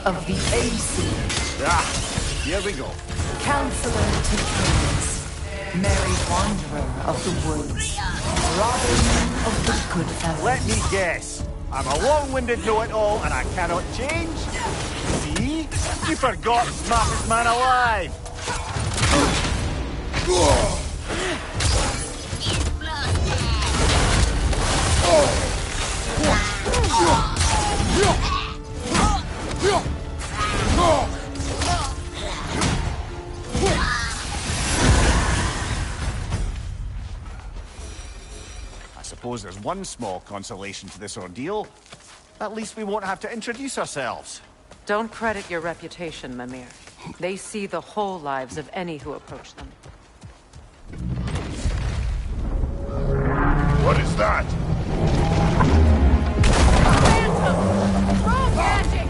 Of the AC. Here we go. Counselor to kings, Merry Wanderer of the woods, Robin of the good fellows. Let me guess. I'm a long-winded know-it-all and I cannot change. See? You forgot smartest man alive. I suppose there's one small consolation to this ordeal. At least we won't have to introduce ourselves. Don't credit your reputation, Mimir. They see the whole lives of any who approach them. What is that? Phantom! Throw magic!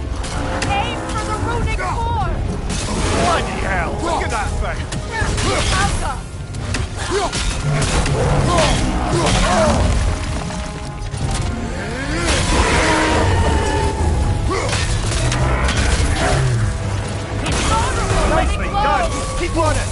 Aim for the runic core! Bloody hell! Look at that thing! Nicely done! Keep on it!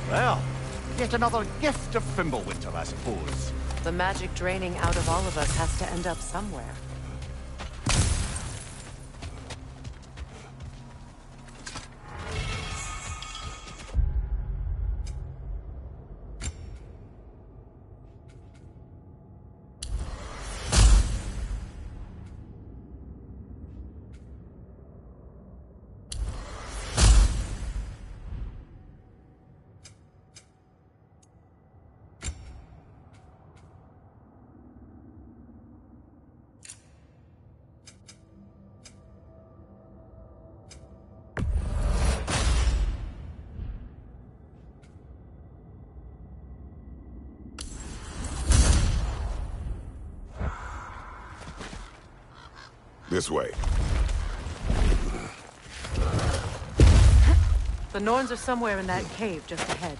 Well, yet another gift of Fimbulwinter, I suppose. The magic draining out of all of us has to end up somewhere. This way. The Norns are somewhere in that cave just ahead.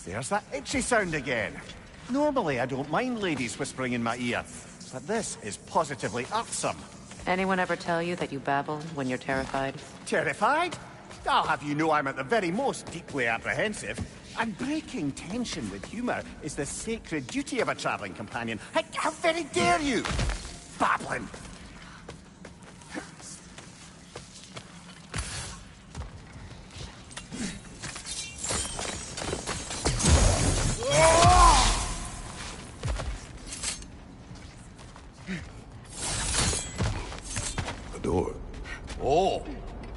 There's that itchy sound again. Normally, I don't mind ladies whispering in my ear, but this is positively irksome. Anyone ever tell you that you babble when you're terrified? Terrified? I'll have you know I'm at the very most deeply apprehensive. And breaking tension with humour is the sacred duty of a travelling companion. How very dare you! Babbling! A door. Oh,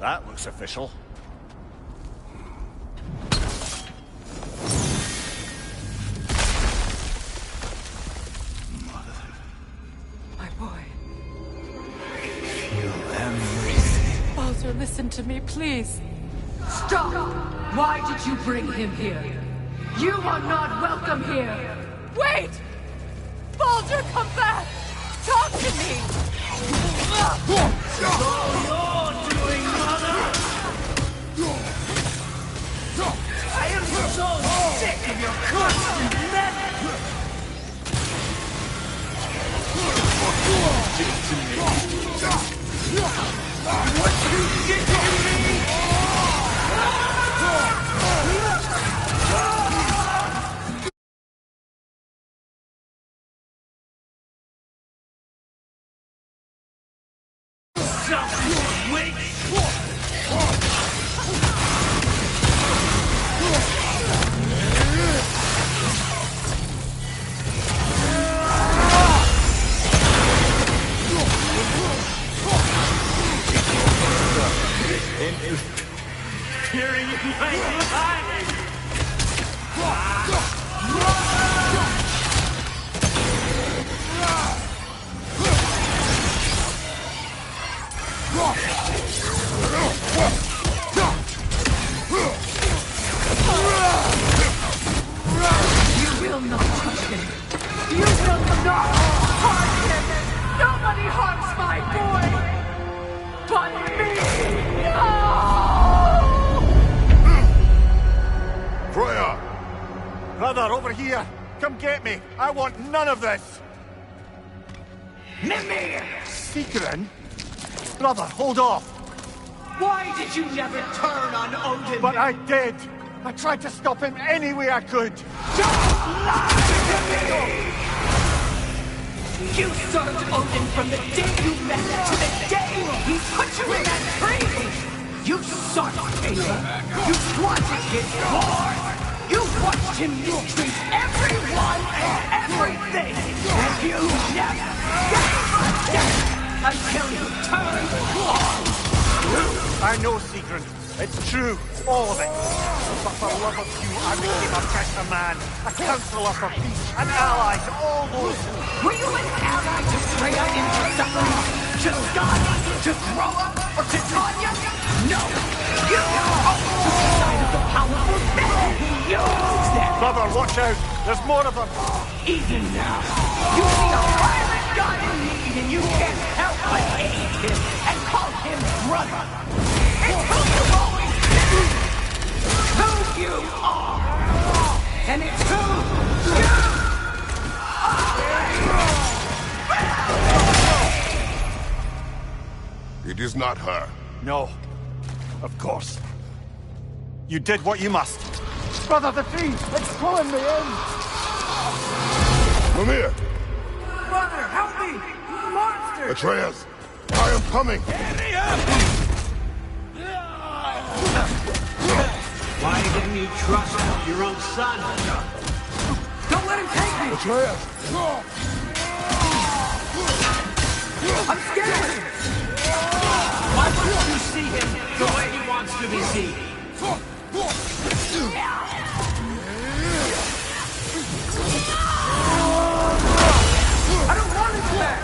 that looks official. My boy. Feel everything. Baldur, listen to me, please. Stop! Why did you bring him here? You are not welcome here! Wait! Baldur, come back! Talk to me! It's all you're doing, Mother! I am so sick of your constant madness! What you did to me! Peering in my eyes! You will not touch him! You will not harm him! Nobody harms my boy! But me! No! Freya! Brother, over here! Come get me! I want none of this! Mimir! Sigrun? Brother, hold off! Why did you never turn on Odin? But I did! I tried to stop him any way I could! Don't lie to me! You served Odin from the day you met to the day he put you in that tree! You sought favor! You wanted his war! You watched him mistreat everyone and everything! And you never gave a damn until you turned on! I know, Sigrun. It's true. All of it. But for love of you, I became a better man, a counselor for peace, an ally to all those who... Were you an ally to Freya in her suffering? To Scott? To Groa? Or to Tanya? No! You are to the side of the powerful men who use them! Brother, watch out! There's more of them! Even now, you see a violent guy in need and you can't help but aid him and call him brother! It's who you've always been! Who you are! And it's who you are! It is not her. No. Of course. You did what you must. Brother, the tree! It's pulling me in! Mimir! Brother, help me! Monster! Atreus! I am coming! Why didn't you trust your own son? Don't let him take me! Atreus! I'm scared! Why won't you see him the way he wants to be seen? I don't want him back!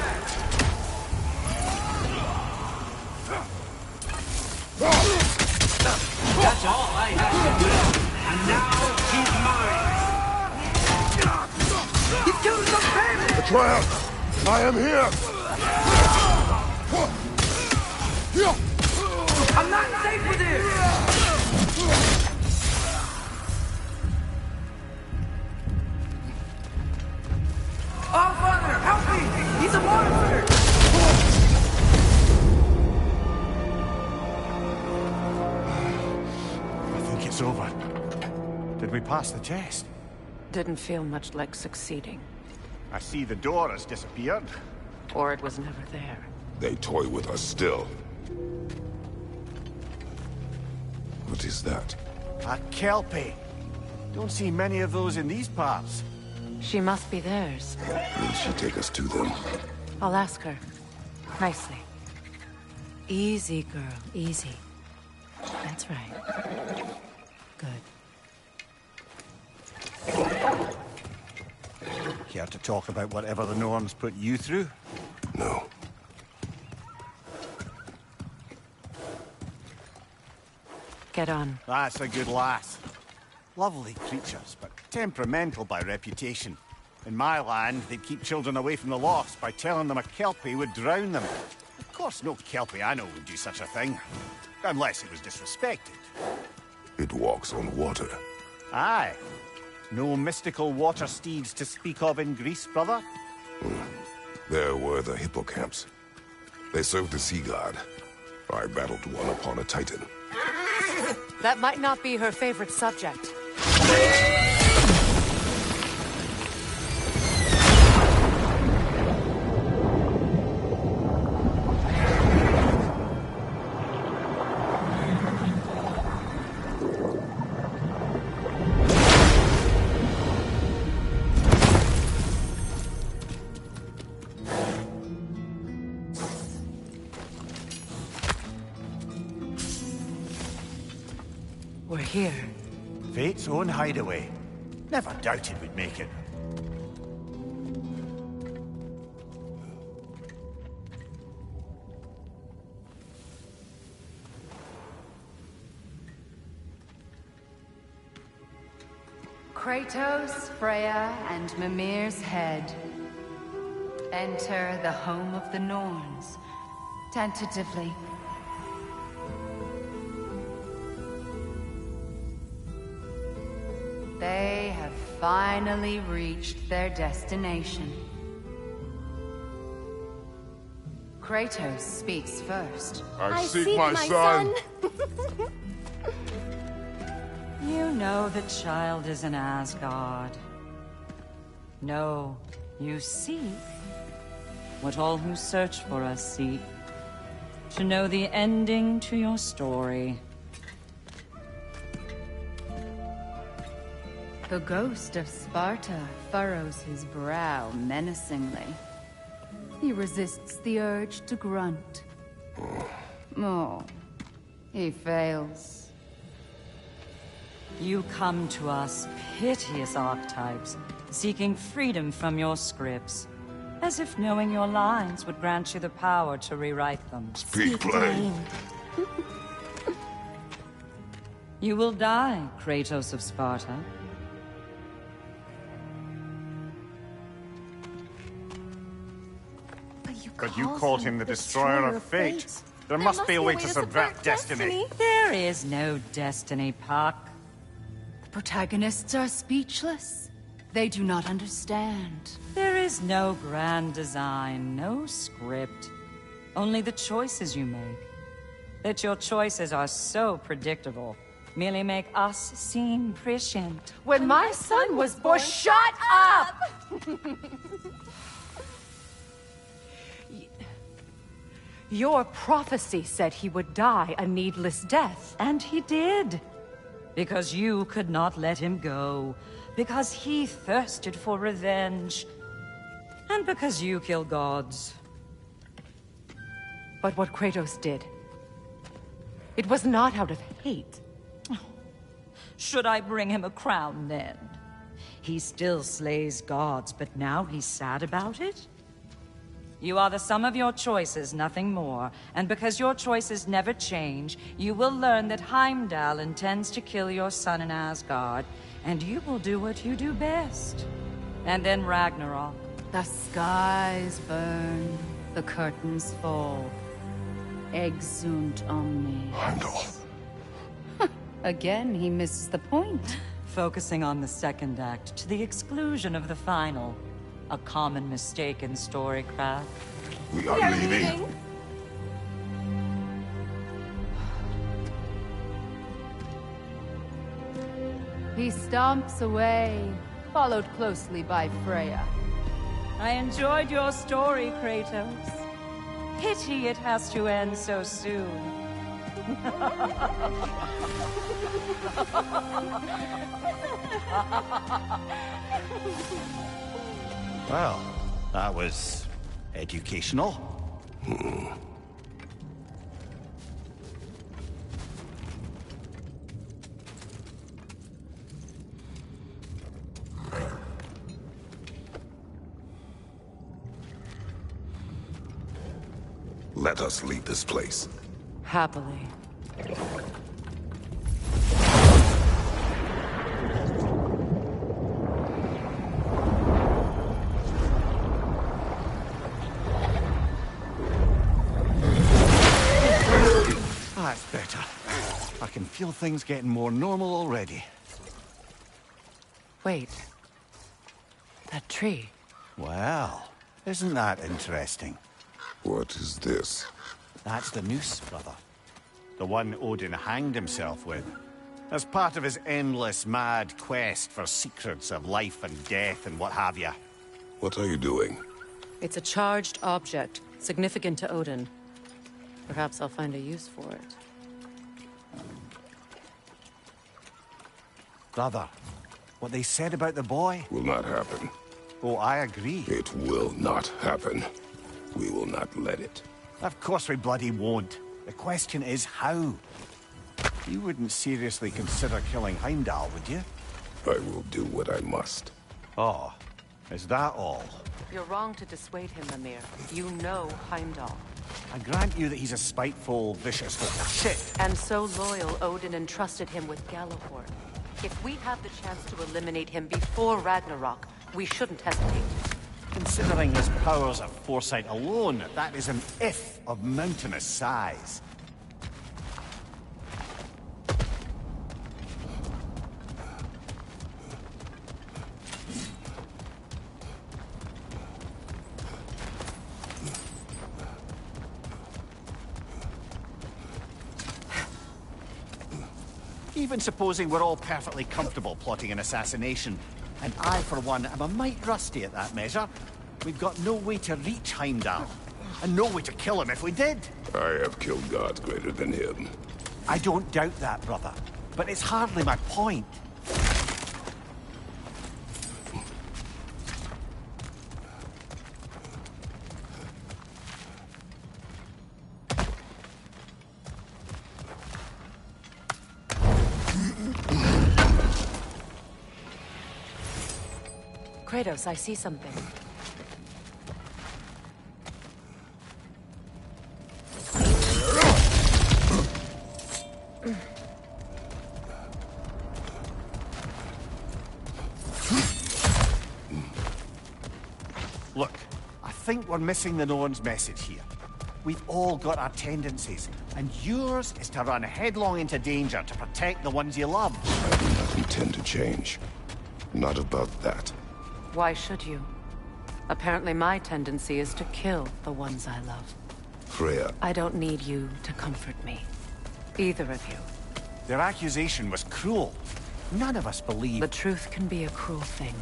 That's all I had to do. And now he's mine. He's killing some family! Atreus! I am here! I'm not safe with him! Oh, Father, help me! He's a monster! I think it's over. Did we pass the test? Didn't feel much like succeeding. I see the door has disappeared. Or it was never there. They toy with us still. What is that? A Kelpie. Don't see many of those in these parts. She must be theirs. Will she take us to them? I'll ask her. Nicely. Easy, girl. Easy. That's right. Good. Care to talk about whatever the Norns put you through? No. Get on. That's a good lass. Lovely creatures, but temperamental by reputation. In my land, they'd keep children away from the lost by telling them a Kelpie would drown them. Of course, no Kelpie I know would do such a thing. Unless it was disrespected. It walks on water. Aye. No mystical water steeds to speak of in Greece, brother? There were the hippocamps. They served the sea god. I battled one upon a titan. That might not be her favorite subject. We're here. Fate's own hideaway. Never doubted we'd make it. Kratos, Freya, and Mimir's head. Enter the home of the Norns. Tentatively. They have finally reached their destination. Kratos speaks first. I seek my son. You know the child is in Asgard. No, you seek what all who search for us seek. To know the ending to your story. The ghost of Sparta furrows his brow menacingly. He resists the urge to grunt. Oh, he fails. You come to us, piteous archetypes, seeking freedom from your scripts, as if knowing your lines would grant you the power to rewrite them. Speak plain. You will die, Kratos of Sparta. But you called him the Destroyer of Fate. There must be a way to subvert destiny. There is no destiny, Puck. The protagonists are speechless. They do not understand. There is no grand design, no script. Only the choices you make. That your choices are so predictable merely make us seem prescient. When my son was born, shut up! Your prophecy said he would die a needless death. And he did. Because you could not let him go. Because he thirsted for revenge. And because you kill gods. But what Kratos did, it was not out of hate. Should I bring him a crown then? He still slays gods, but now he's sad about it? You are the sum of your choices, nothing more. And because your choices never change, you will learn that Heimdall intends to kill your son in Asgard, and you will do what you do best. And then Ragnarok. The skies burn, the curtains fall. Exunt omnes. Heimdall. Again, he misses the point. Focusing on the second act to the exclusion of the final. A common mistake in storycraft. We are leaving. He stomps away, followed closely by Freya. I enjoyed your story, Kratos. Pity it has to end so soon. Well, that was educational. Let us leave this place. Happily. That's better. I can feel things getting more normal already. Wait. That tree. Well, isn't that interesting? What is this? That's the noose, brother. The one Odin hanged himself with. As part of his endless, mad quest for secrets of life and death and what have you. What are you doing? It's a charged object, significant to Odin. Perhaps I'll find a use for it. Brother, what they said about the boy? Will not happen. Oh, I agree. It will not happen. We will not let it. Of course we bloody won't. The question is how. You wouldn't seriously consider killing Heimdall, would you? I will do what I must. Oh, is that all? You're wrong to dissuade him, Mimir. You know Heimdall. I grant you that he's a spiteful, vicious little shit. And so loyal, Odin entrusted him with Gjallarhorn. If we have the chance to eliminate him before Ragnarok, we shouldn't hesitate. Considering his powers of foresight alone, that is an if of mountainous size. Even supposing we're all perfectly comfortable plotting an assassination, and I, for one, am a mite rusty at that measure, we've got no way to reach Heimdall, and no way to kill him if we did. I have killed gods greater than him. I don't doubt that, brother, but it's hardly my point. Kratos, I see something. Look, I think we're missing the Norn's message here. We've all got our tendencies, and yours is to run headlong into danger to protect the ones you love. I do not intend to change. Not about that. Why should you? Apparently my tendency is to kill the ones I love. Freya. I don't need you to comfort me. Either of you. Their accusation was cruel. None of us believe... The truth can be a cruel thing.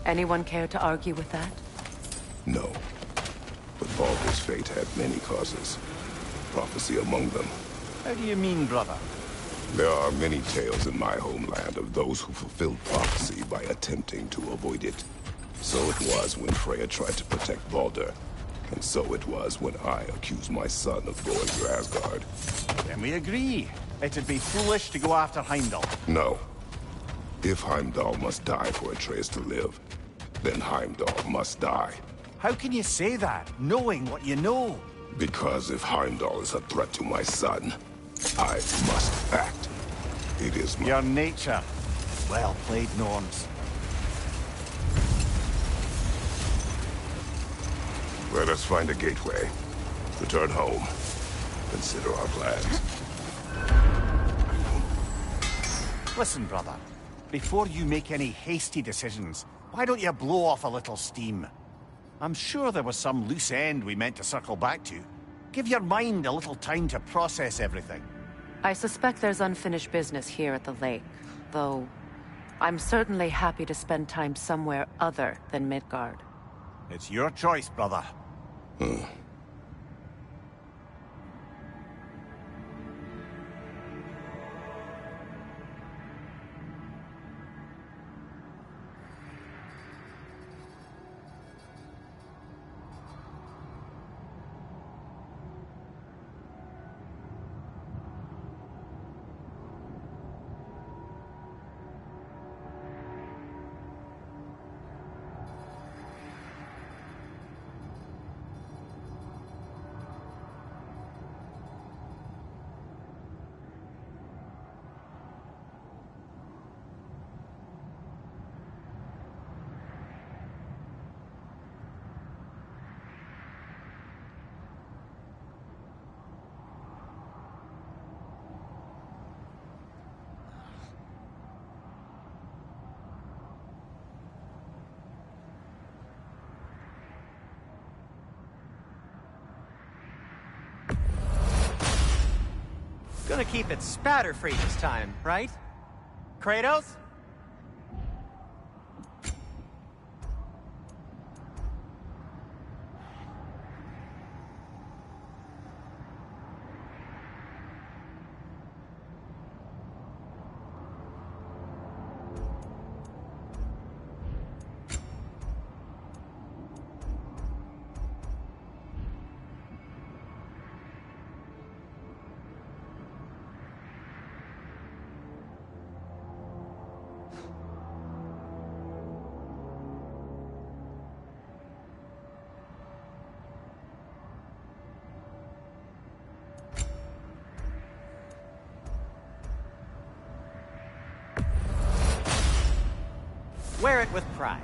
Anyone care to argue with that? No. But Baldur's fate had many causes. Prophecy among them. How do you mean, brother? There are many tales in my homeland of those who fulfilled prophecy by attempting to avoid it. So it was when Freya tried to protect Baldur. And so it was when I accused my son of going to Asgard. Then we agree. It'd be foolish to go after Heimdall. No. If Heimdall must die for Atreus to live, then Heimdall must die. How can you say that, knowing what you know? Because if Heimdall is a threat to my son, I must act. It is my... Your nature. Well played, Norns. Let us find a gateway. Return home. Consider our plans. Listen, brother. Before you make any hasty decisions, why don't you blow off a little steam? I'm sure there was some loose end we meant to circle back to. Give your mind a little time to process everything. I suspect there's unfinished business here at the lake, though I'm certainly happy to spend time somewhere other than Midgard. It's your choice, brother. Gonna keep it spatter-free this time, right? Kratos? Wear it with pride.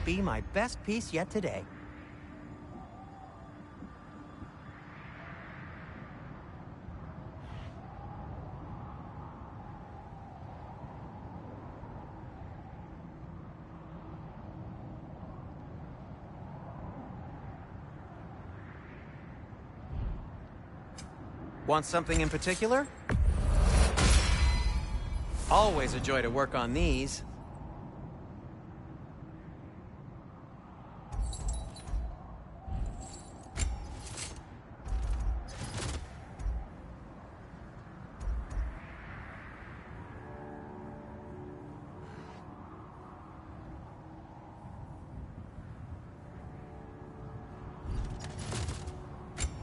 might be my best piece yet today. Want something in particular? Always a joy to work on these.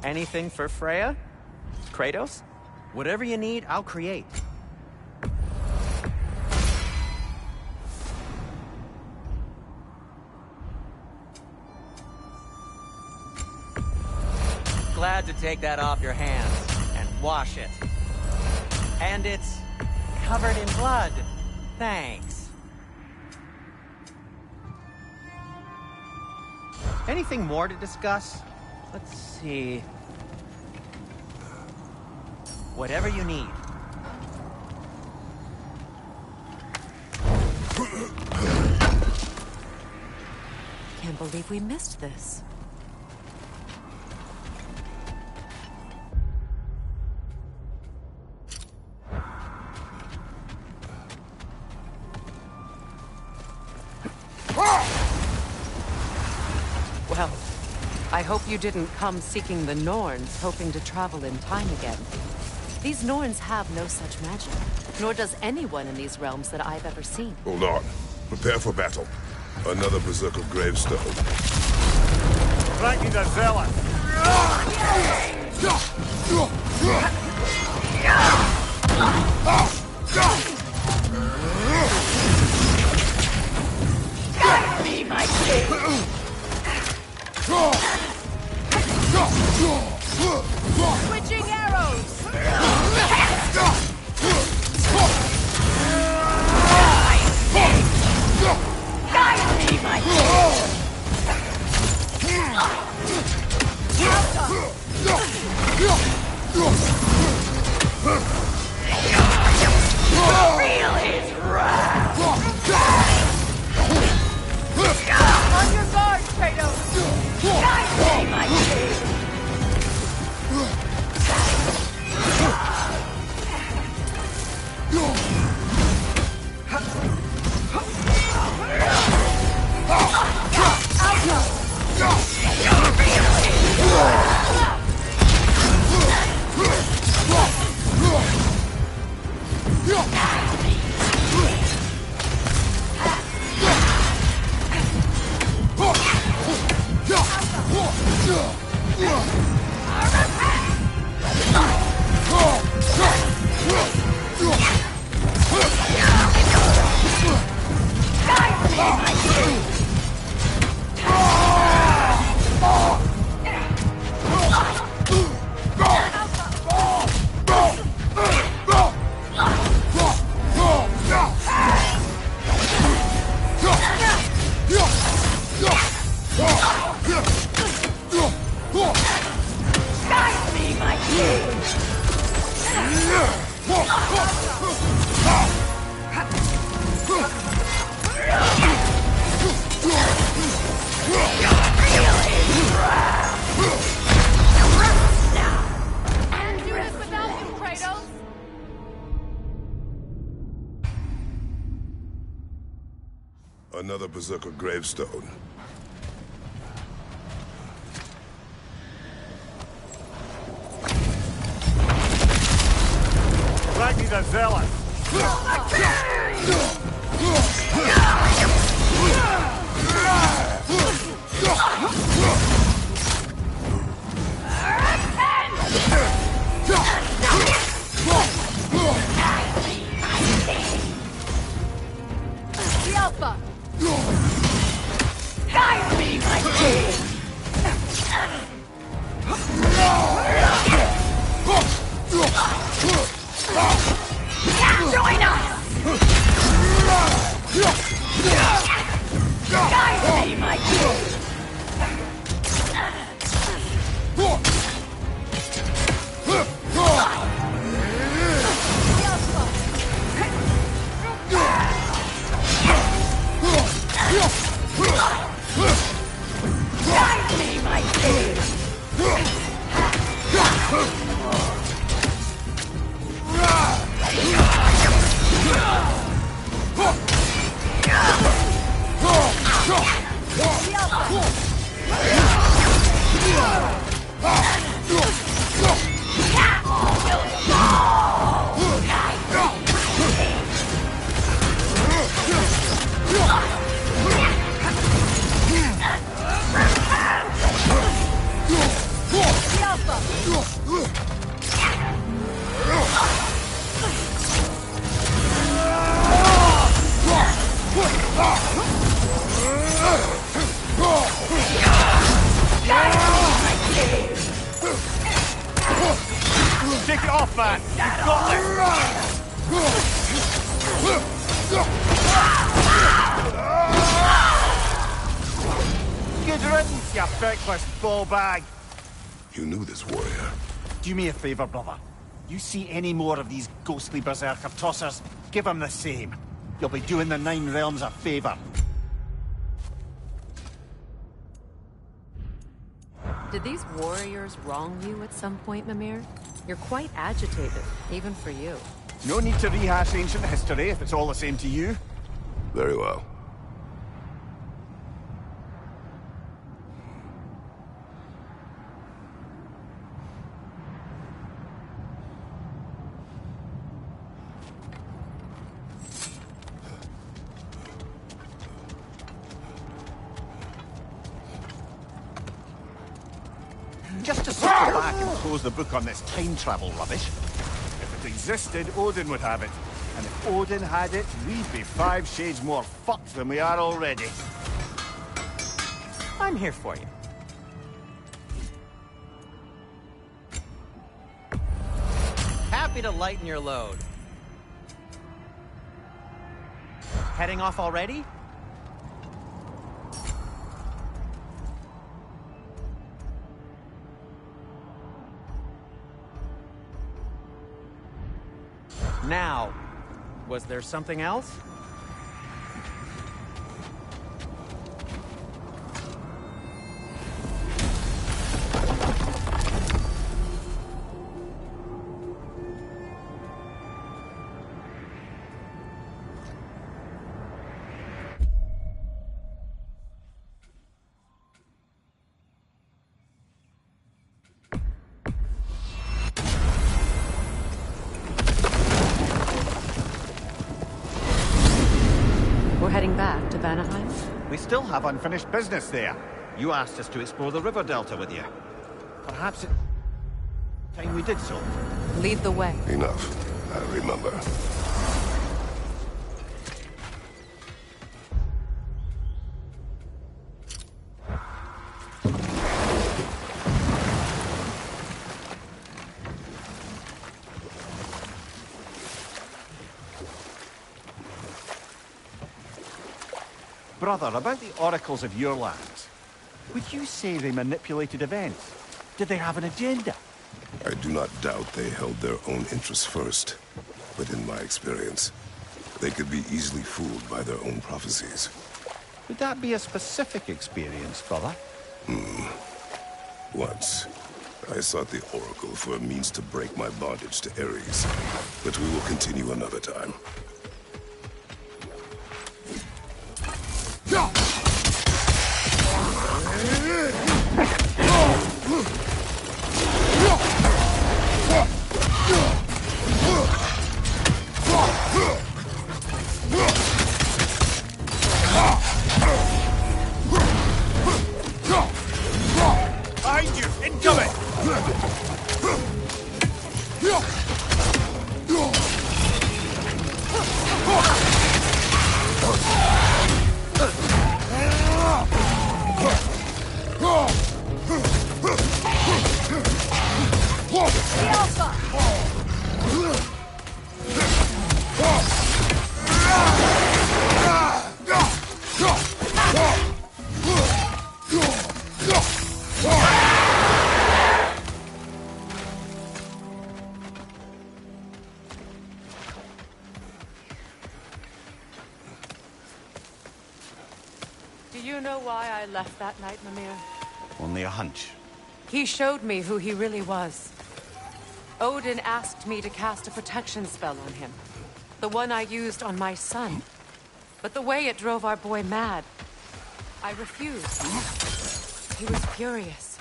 Anything for Freya? Kratos? Whatever you need, I'll create. Glad to take that off your hands and wash it. And it's covered in blood. Thanks. Anything more to discuss? Let's see. Whatever you need. Can't believe we missed this. Well, I hope you didn't come seeking the Norns, hoping to travel in time again. These Norns have no such magic, nor does anyone in these realms that I've ever seen. Hold on. Prepare for battle. Another Berserker gravestone. Frankie the Zealot! Guide me, my king! Switching arrows! Guide me, my king! Feel his wrath! On your guard, Kratos! Guide me, my king! Another Berserker gravestone. Frankie the Zealot! The Alpha! Guide me, my king! Join us! Guide me, Shake it off, man! You've got this! Good riddance, you feckless ball bag! You knew this warrior. Do me a favor, brother. You see any more of these ghostly berserker tossers, give them the same. You'll be doing the Nine Realms a favor. Did these warriors wrong you at some point, Mimir? You're quite agitated, even for you. No need to rehash ancient history if it's all the same to you. Very well. Just to circle back and close the book on this time travel rubbish. If it existed, Odin would have it. And if Odin had it, we'd be 5 shades more fucked than we are already. I'm here for you. Happy to lighten your load. Heading off already? Now, was there something else? Heading back to Vanaheim? We still have unfinished business there. You asked us to explore the river delta with you. Perhaps it's time we did so. Lead the way. Enough. I remember. Brother, about the oracles of your lands, would you say they manipulated events? Did they have an agenda? I do not doubt they held their own interests first. But in my experience, they could be easily fooled by their own prophecies. Would that be a specific experience, brother? Once, I sought the Oracle for a means to break my bondage to Ares. But we will continue another time. Behind you! Incoming! Do you know why I left that night, Mimir? Only a hunch. He showed me who he really was. Odin asked me to cast a protection spell on him. The one I used on my son. But the way it drove our boy mad, I refused. He was furious.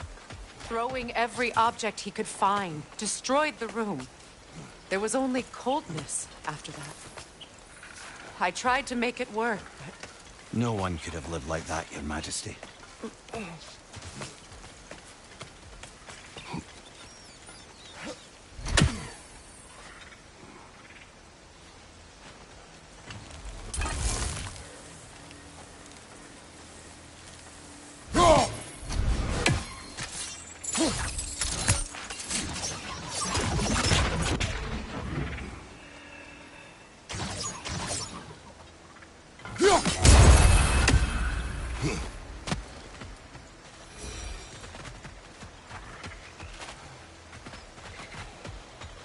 Throwing every object he could find, destroyed the room. There was only coldness after that. I tried to make it work, but... No one could have lived like that, Your Majesty.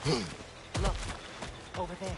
Look, over there.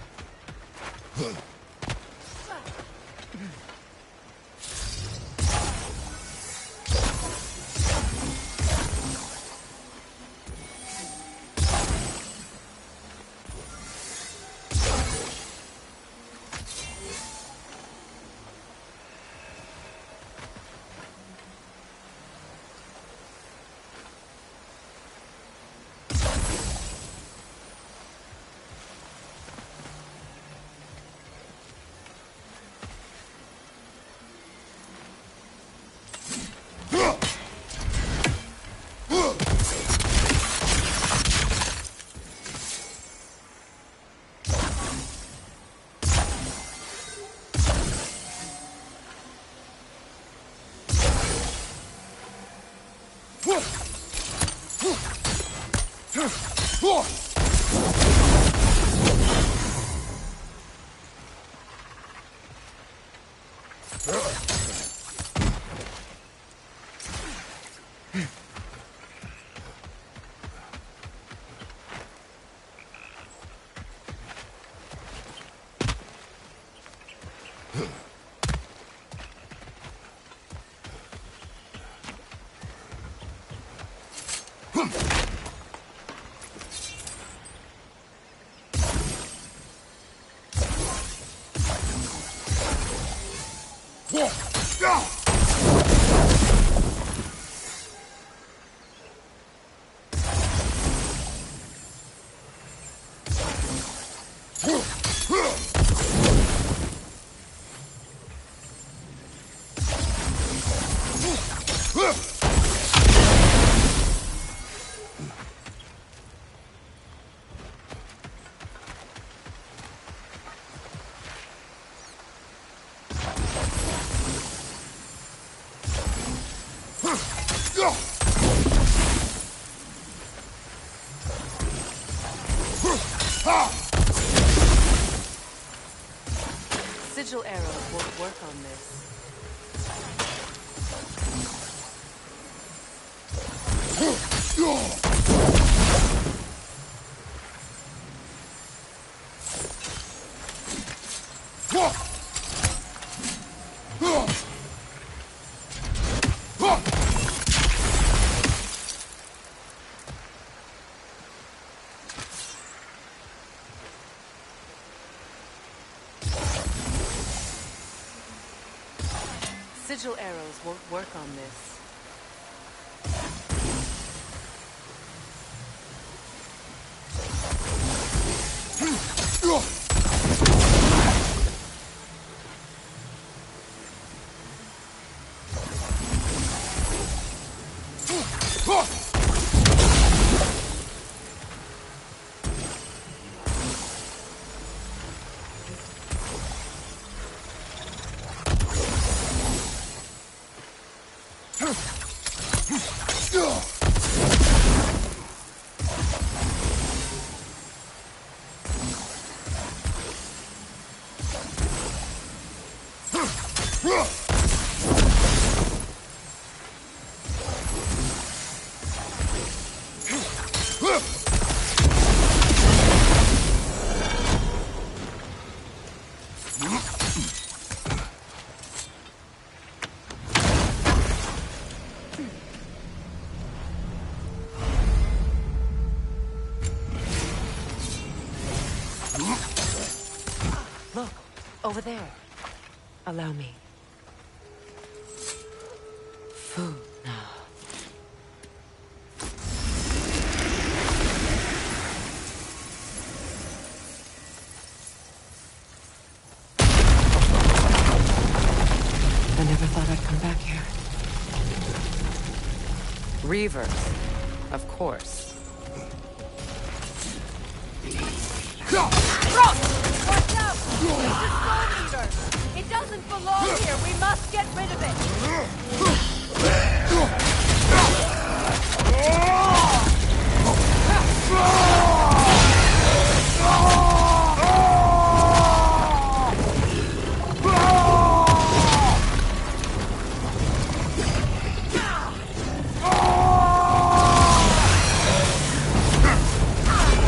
Sigil arrows won't work on this. Sigil arrows won't work on this. Look, over there. Allow me. Food now. I never thought I'd come back here. Reavers, of course. It doesn't belong here. We must get rid of it.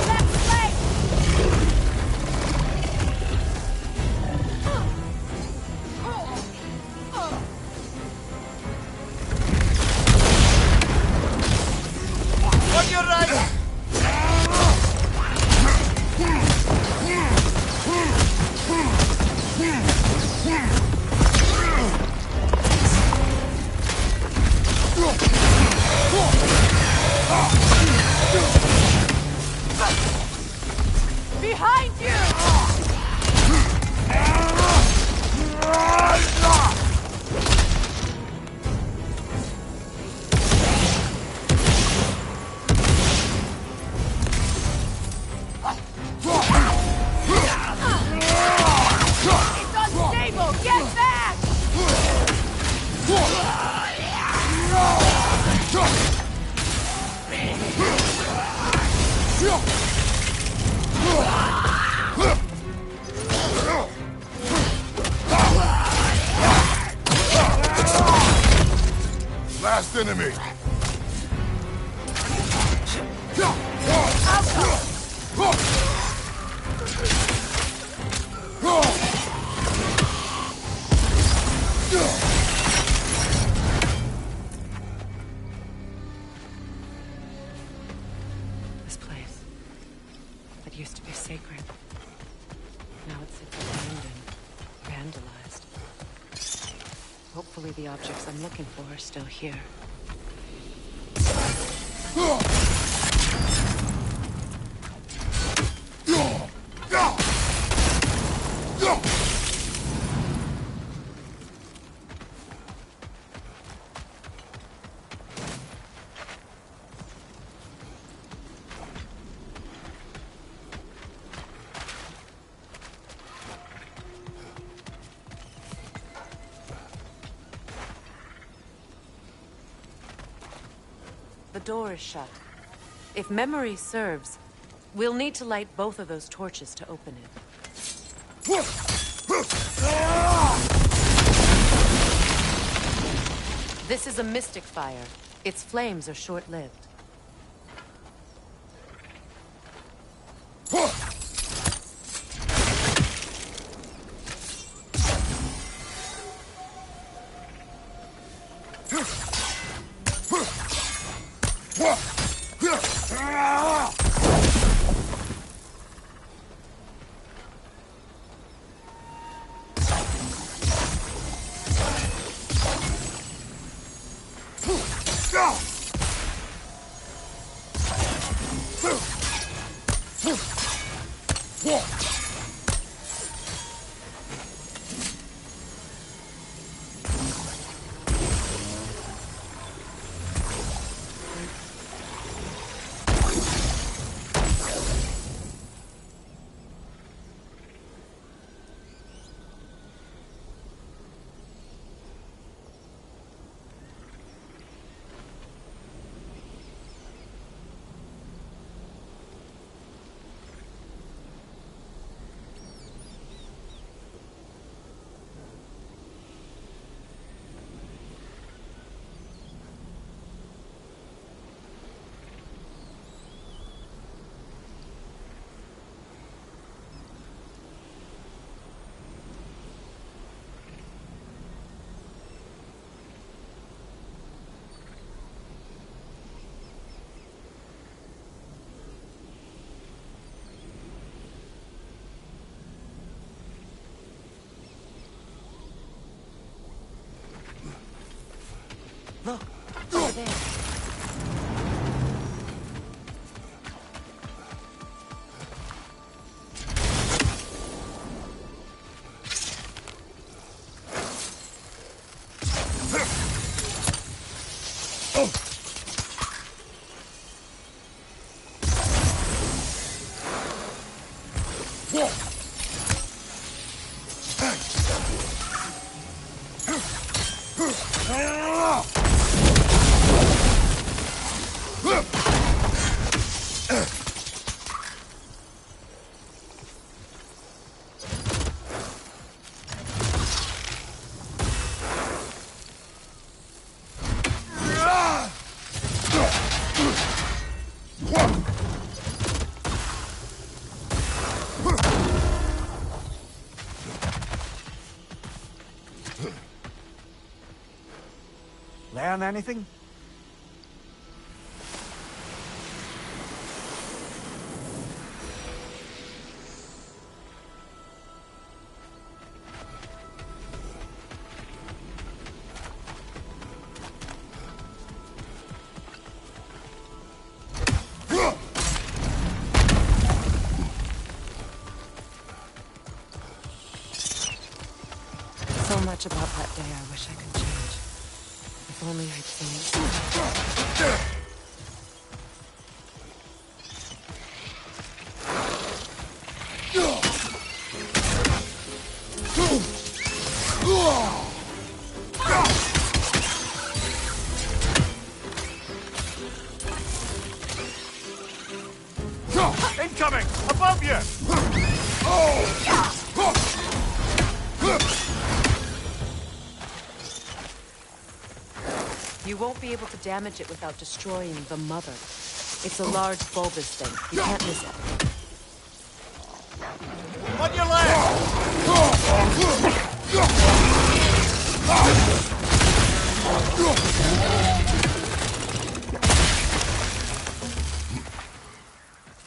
Left leg! Behind you! It's unstable! Get back! Last enemy. This place. It used to be sacred. Now it sits abandoned, vandalized. Hopefully the objects I'm looking for are still here. The door is shut. If memory serves, we'll need to light both of those torches to open it. This is a mystic fire. Its flames are short-lived. Look, over there. Learn anything? much about that day I wish I could change. If only I'd seen. Incoming! Above you! You won't be able to damage it without destroying the mother. It's a large bulbous thing. You can't miss it. On your left!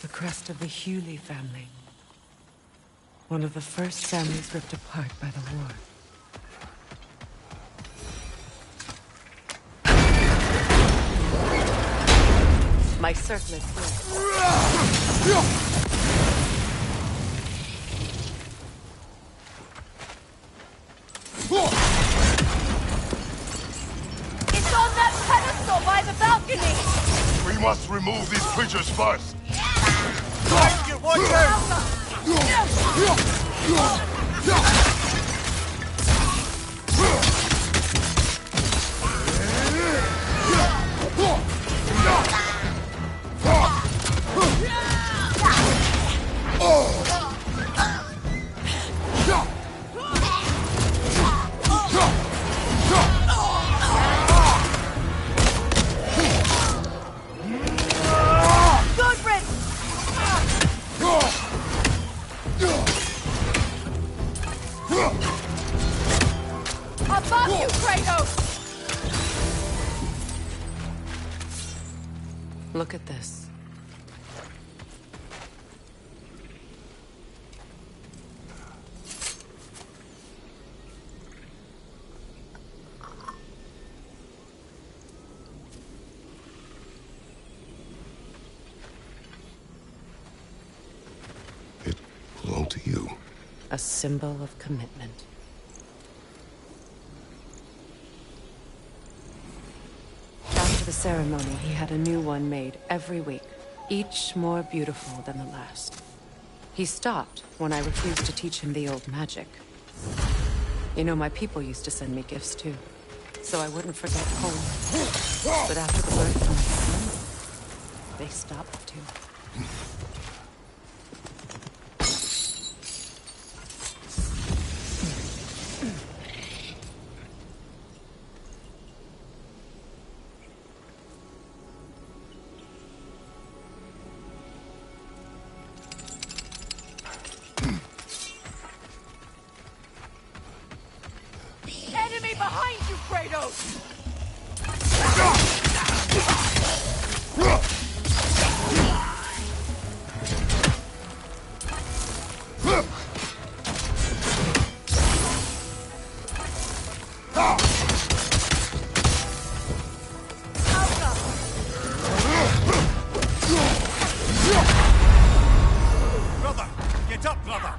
The crest of the Hewley family. One of the first families ripped apart by the war. My circlet here. It's on that pedestal by the balcony! We must remove these creatures first. Watch out! Above you, Kratos! Look at this. It belonged to you. A symbol of commitment. After the ceremony, he had a new one made every week, each more beautiful than the last. He stopped when I refused to teach him the old magic. You know, my people used to send me gifts too, so I wouldn't forget home. But after the birth of my son, they stopped too. Enemy behind you, Kratos! Brother! Get up, brother!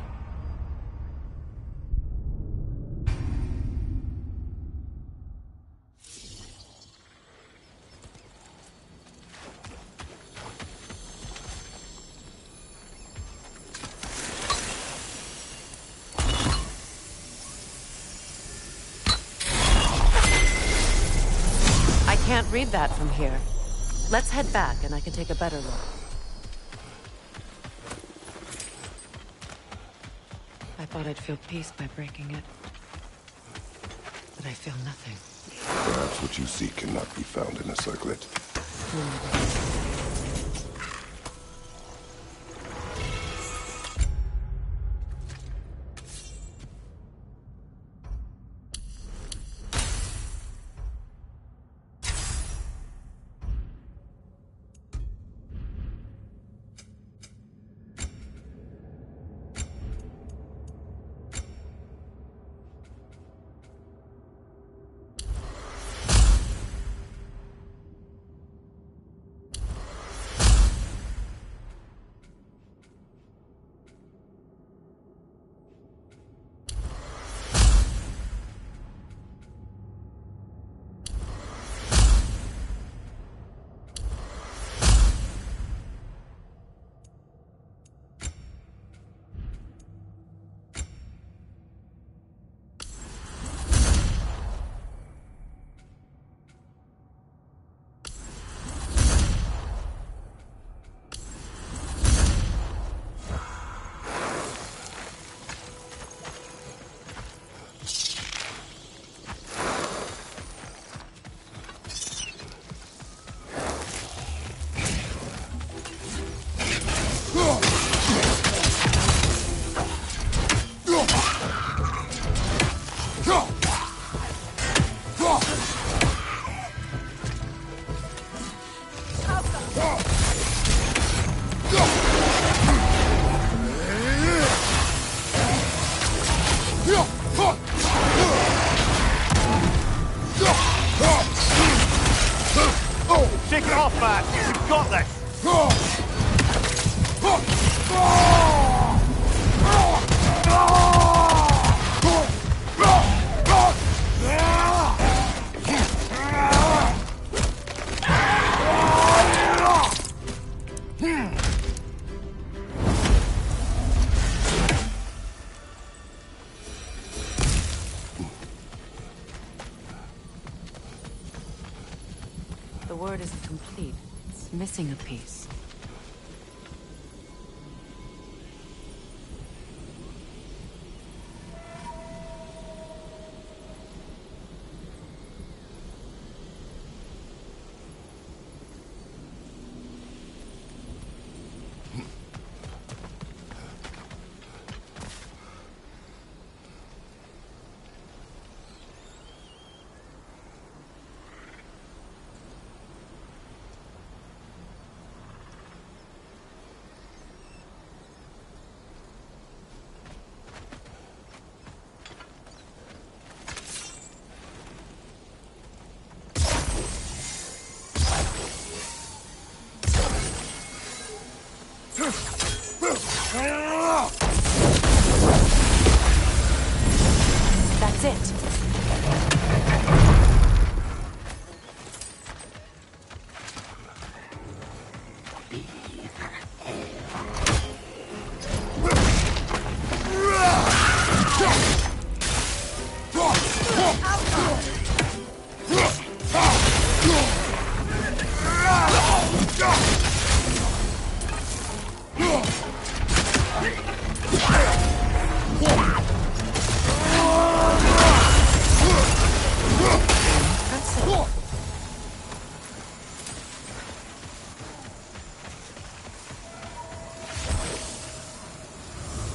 I can't read that from here. Let's head back and I can take a better look. I thought I'd feel peace by breaking it. But I feel nothing. Perhaps what you seek cannot be found in a circlet. sword isn't complete. It's missing a piece. That's it.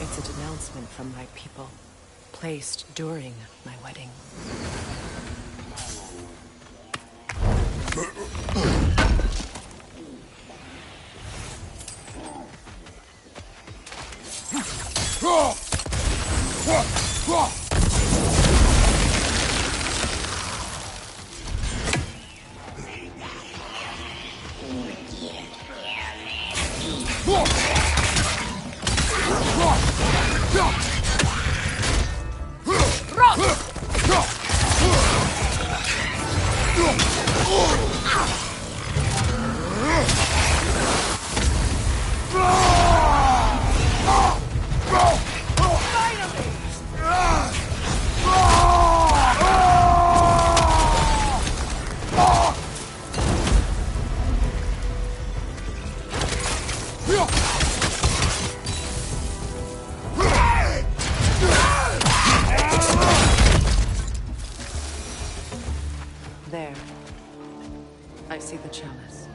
It's a denouncement from my people, placed during my wedding. There. I see the chalice.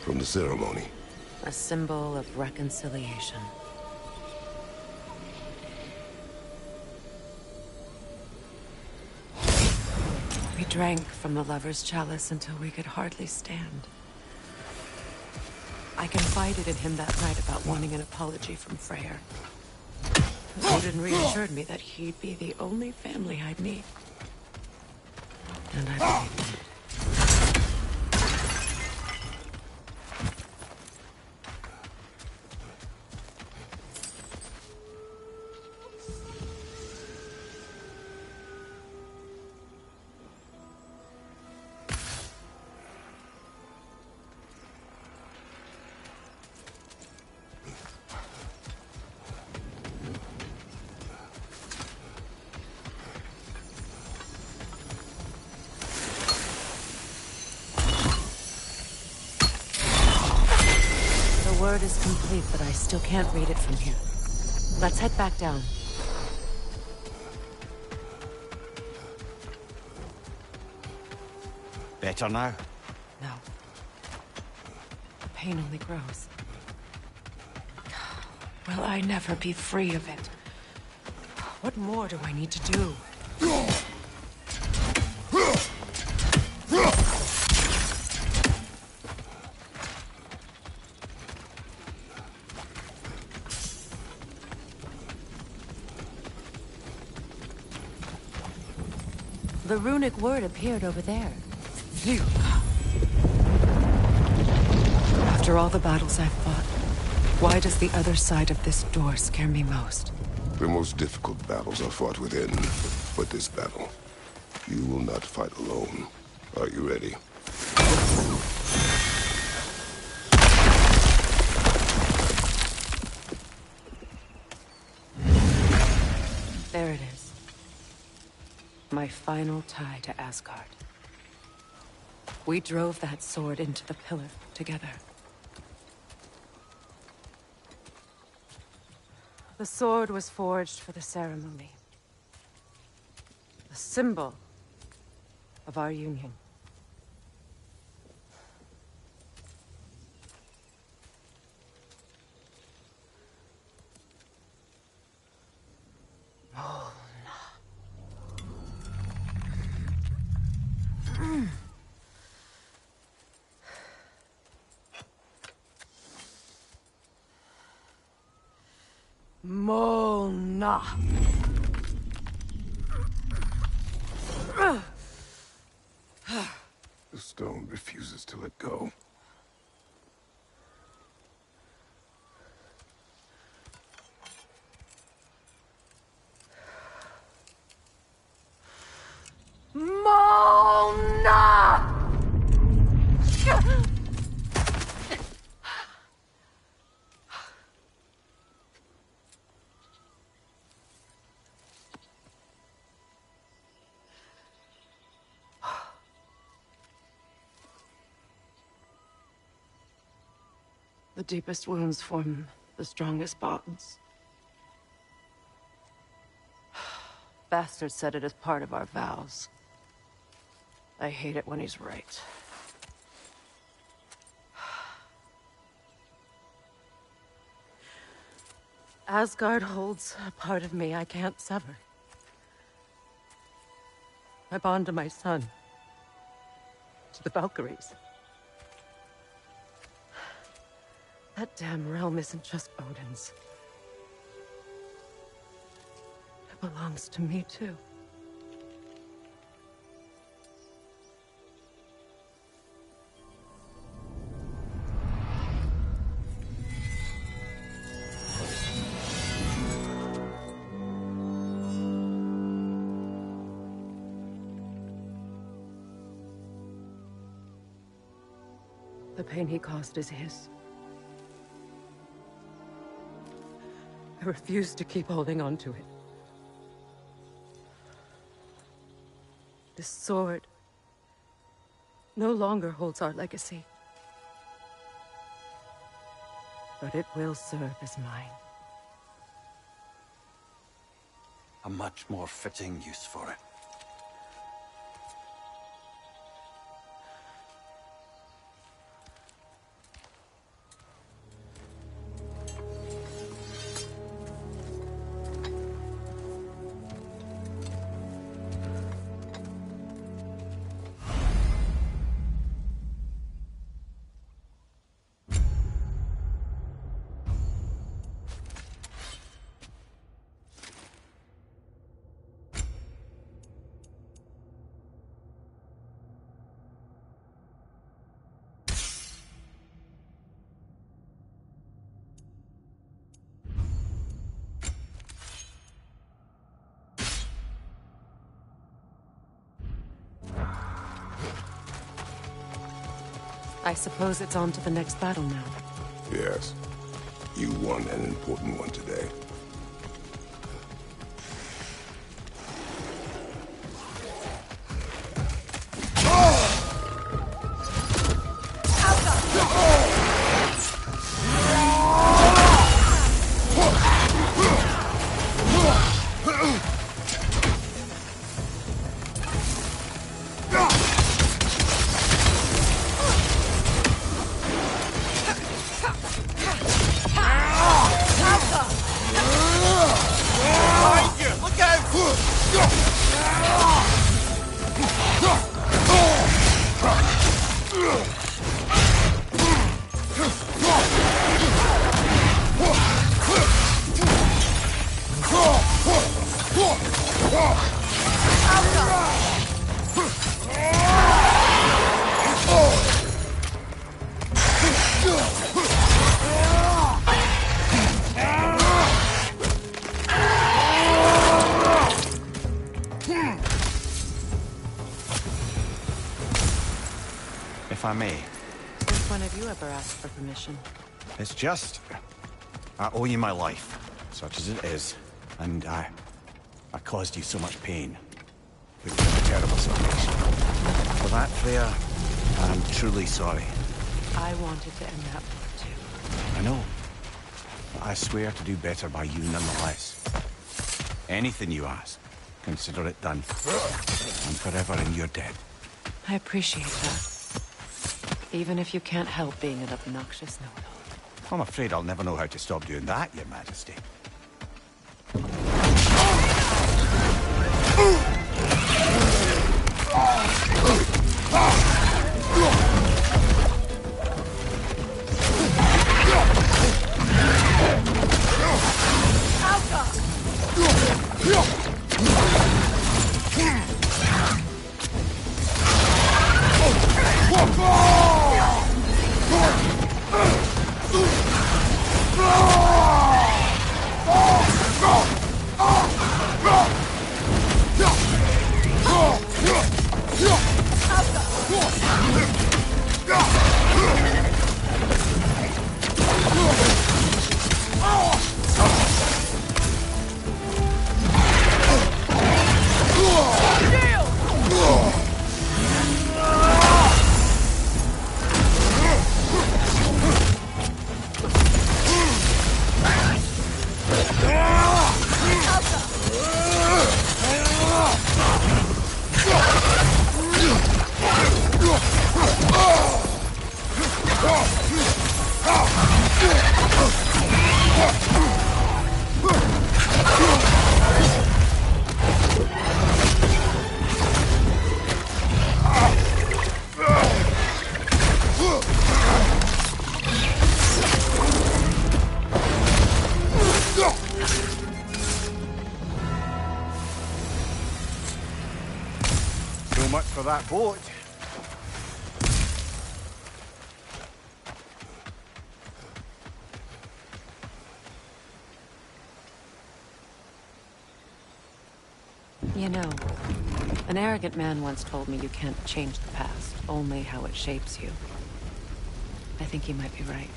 From the ceremony. A symbol of reconciliation. We drank from the lover's chalice until we could hardly stand. I confided in him that night about wanting an apology from Freyr. Odin reassured me that he'd be the only family I'd need. And I believed him. The word is complete, but I still can't read it from here. Let's head back down. Better now? No. The pain only grows. Will I never be free of it? What more do I need to do? The runic word appeared over there. Phew. After all the battles I've fought, why does the other side of this door scare me most? The most difficult battles are fought within. But this battle, you will not fight alone. Are you ready? There it is. My final tie to Asgard. We drove that sword into the pillar together. The sword was forged for the ceremony. The symbol of our union. Mona. The stone refuses to let go. Mona! The deepest wounds form the strongest bonds. Bastard said it as part of our vows. I hate it when he's right. Asgard holds a part of me I can't sever. I bond to my son. To the Valkyries. That damn realm isn't just Odin's. It belongs to me, too. The pain he caused is his. I refuse to keep holding on to it. This sword no longer holds our legacy. But it will serve as mine. A much more fitting use for it. I suppose it's on to the next battle now. Yes. You won an important one today. I may. Since when have you ever asked for permission? It's just... I owe you my life, such as it is. And I caused you so much pain. It was a terrible salvation. For that, Freya, I'm truly sorry. I wanted to end that war too. I know. But I swear to do better by you nonetheless. Anything you ask, consider it done. I'm forever in your debt. I appreciate that. Even if you can't help being an obnoxious know-it-all. I'm afraid I'll never know how to stop doing that, Your Majesty. So much for that boat. You know, an arrogant man once told me you can't change the past, only how it shapes you. I think he might be right.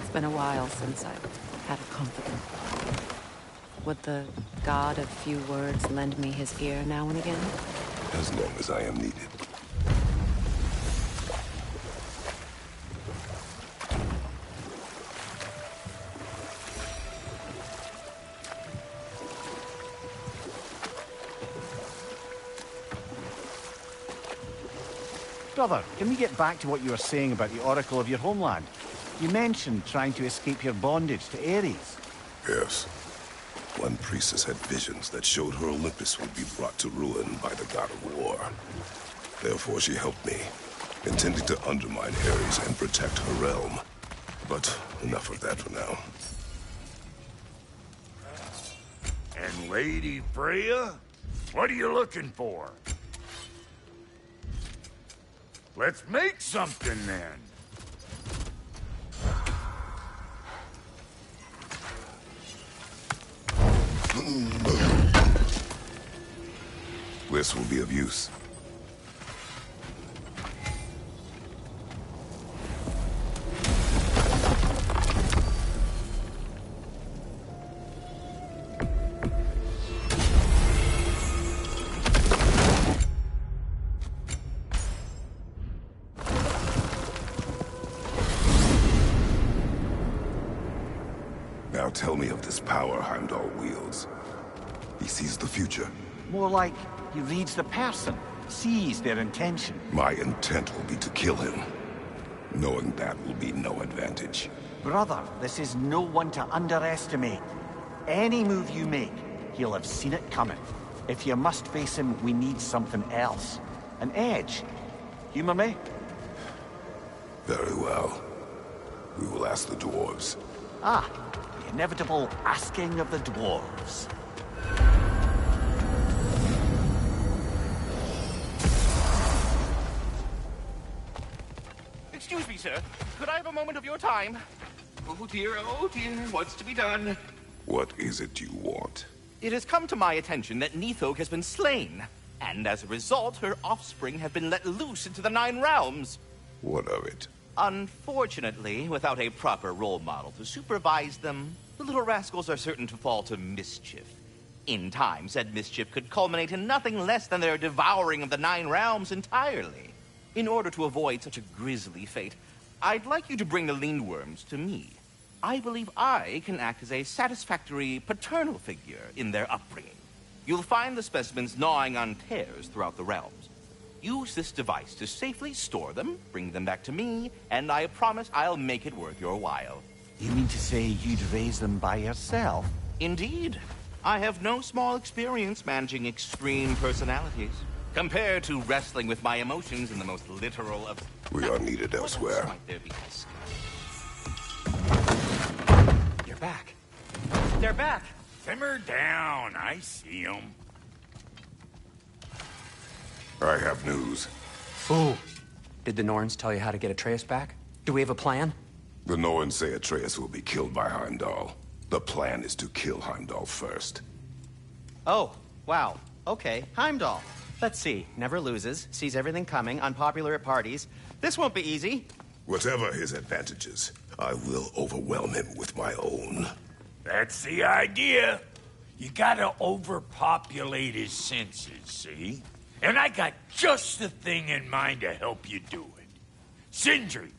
It's been a while since I've had a confidant. Would the god of few words lend me his ear now and again? As long as I am needed. Brother, can we get back to what you were saying about the Oracle of your homeland? You mentioned trying to escape your bondage to Ares. Yes. One priestess had visions that showed her Olympus would be brought to ruin by the god of war. Therefore she helped me, intending to undermine Ares and protect her realm. But enough of that for now. And Lady Freya? What are you looking for? Let's make something then. This will be of use. Now tell me of this power Heimdall wields. He sees the future. More like he reads the person, sees their intention. My intent will be to kill him. Knowing that will be no advantage. Brother, this is no one to underestimate. Any move you make, he'll have seen it coming. If you must face him, we need something else. An edge. Humor me? Very well. We will ask the dwarves. Ah, the inevitable asking of the dwarves. Excuse me, sir. Could I have a moment of your time? Oh dear, what's to be done? What is it you want? It has come to my attention that Nithog has been slain, And as a result, her offspring have been let loose into the Nine Realms. What of it? Unfortunately, without a proper role model to supervise them, the little rascals are certain to fall to mischief. In time, said mischief could culminate in nothing less than their devouring of the Nine Realms entirely. In order to avoid such a grisly fate, I'd like you to bring the Lindworms to me. I believe I can act as a satisfactory paternal figure in their upbringing. You'll find the specimens gnawing on tears throughout the realms. Use this device to safely store them, bring them back to me, and I promise I'll make it worth your while. You mean to say you'd raise them by yourself? Indeed. I have no small experience managing extreme personalities. Compared to wrestling with my emotions in the most literal of... We are needed elsewhere. Might there be discussed? You're back. They're back. Simmer down. I see them. I have news. Ooh. Did the Norns tell you how to get Atreus back? Do we have a plan? The Norns say Atreus will be killed by Heimdall. The plan is to kill Heimdall first. Oh, wow. Okay, Heimdall. Let's see. Never loses, sees everything coming, unpopular at parties. This won't be easy. Whatever his advantages, I will overwhelm him with my own. That's the idea. You gotta overpopulate his senses, see? And I got just the thing in mind to help you do it. Sindri,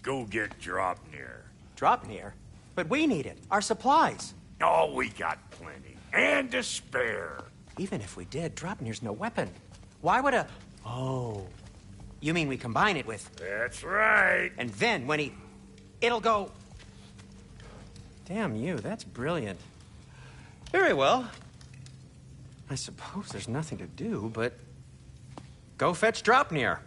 go get Draupnir. Draupnir? But we need it. Our supplies. Oh, we got plenty. And to spare. Even if we did, Draupnir's no weapon. Why would a... Oh. You mean we combine it with... That's right. And then when he... It'll go... Damn you, that's brilliant. Very well. I suppose there's nothing to do, but... Go fetch Draupnir.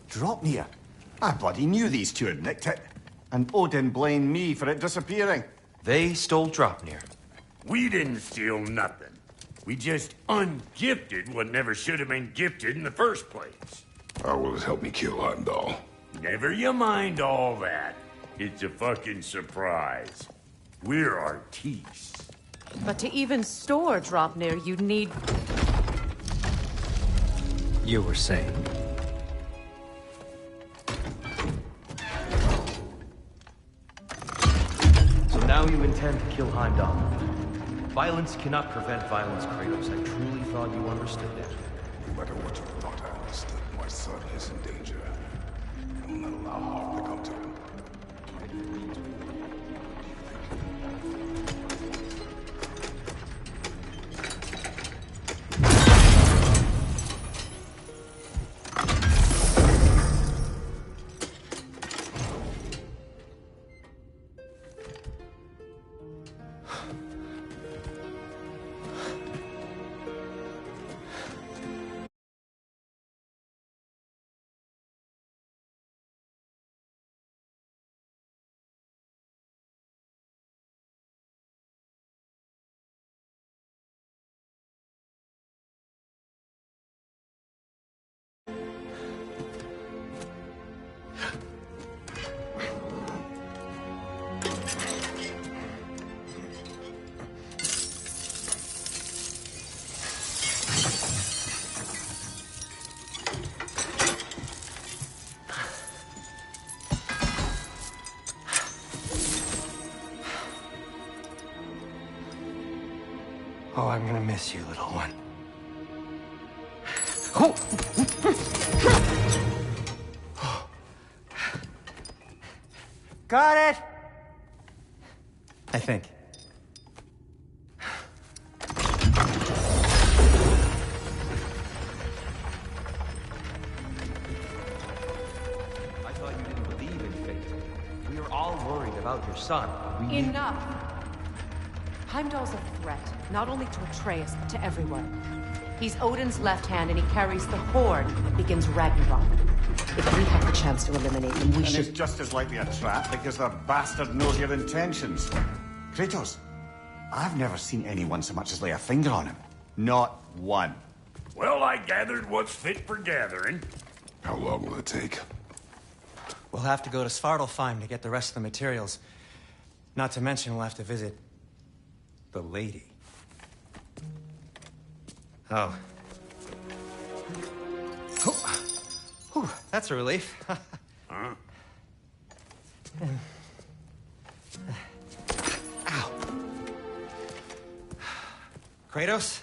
Draupnir? I bloody knew these two had nicked it. And Odin blamed me for it disappearing. They stole Draupnir. We didn't steal nothing. We just ungifted what never should have been gifted in the first place. How will it help me kill Heimdall? Never you mind all that. It's a fucking surprise. We're artistes. But to even store Draupnir, you'd need... You were saying? So now you intend to kill Heimdall. Violence cannot prevent violence, Kratos. I truly thought you understood that. No matter what you thought I understood, my son is in danger. I will not allow harm to come to him. Oh, I'm gonna miss you, little one. Oh. Got it! I think. I thought you didn't believe in fate. We are all worried about your son. Enough! Heimdall's a threat, not only to Atreus, but to everyone. He's Odin's left hand, and he carries the horde that begins Ragnarok. If we have the chance to eliminate him, we should... It's just as likely a trap because the bastard knows your intentions. Kratos, I've never seen anyone so much as lay a finger on him. Not one. Well, I gathered what's fit for gathering. How long will it take? We'll have to go to Svartalfheim to get the rest of the materials. Not to mention we'll have to visit the lady. Oh. Whew, that's a relief. Huh? Ow. Kratos?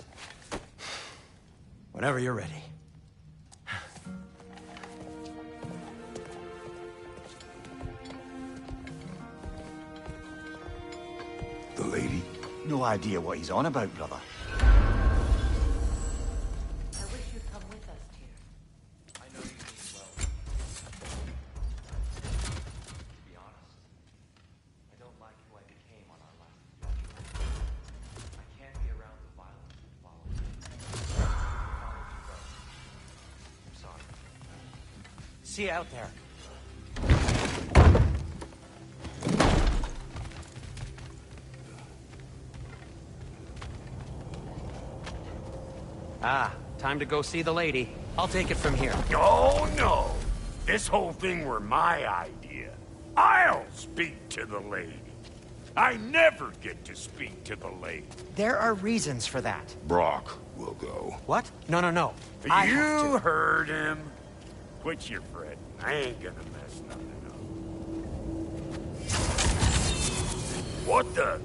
Whenever you're ready. The lady? No idea what he's on about, brother. I wish you'd come with us, Tyr. I know you mean well. To be honest, I don't like who I became on our last adventure. I can't be around the violence that followed. I'm sorry. See you out there. Ah, time to go see the lady. I'll take it from here. Oh, no. This whole thing were my idea. I'll speak to the lady. I never get to speak to the lady. There are reasons for that. Brock will go. What? No, no, no. I have You to. heard him. Quit your fretting. I ain't gonna mess nothing up. What the?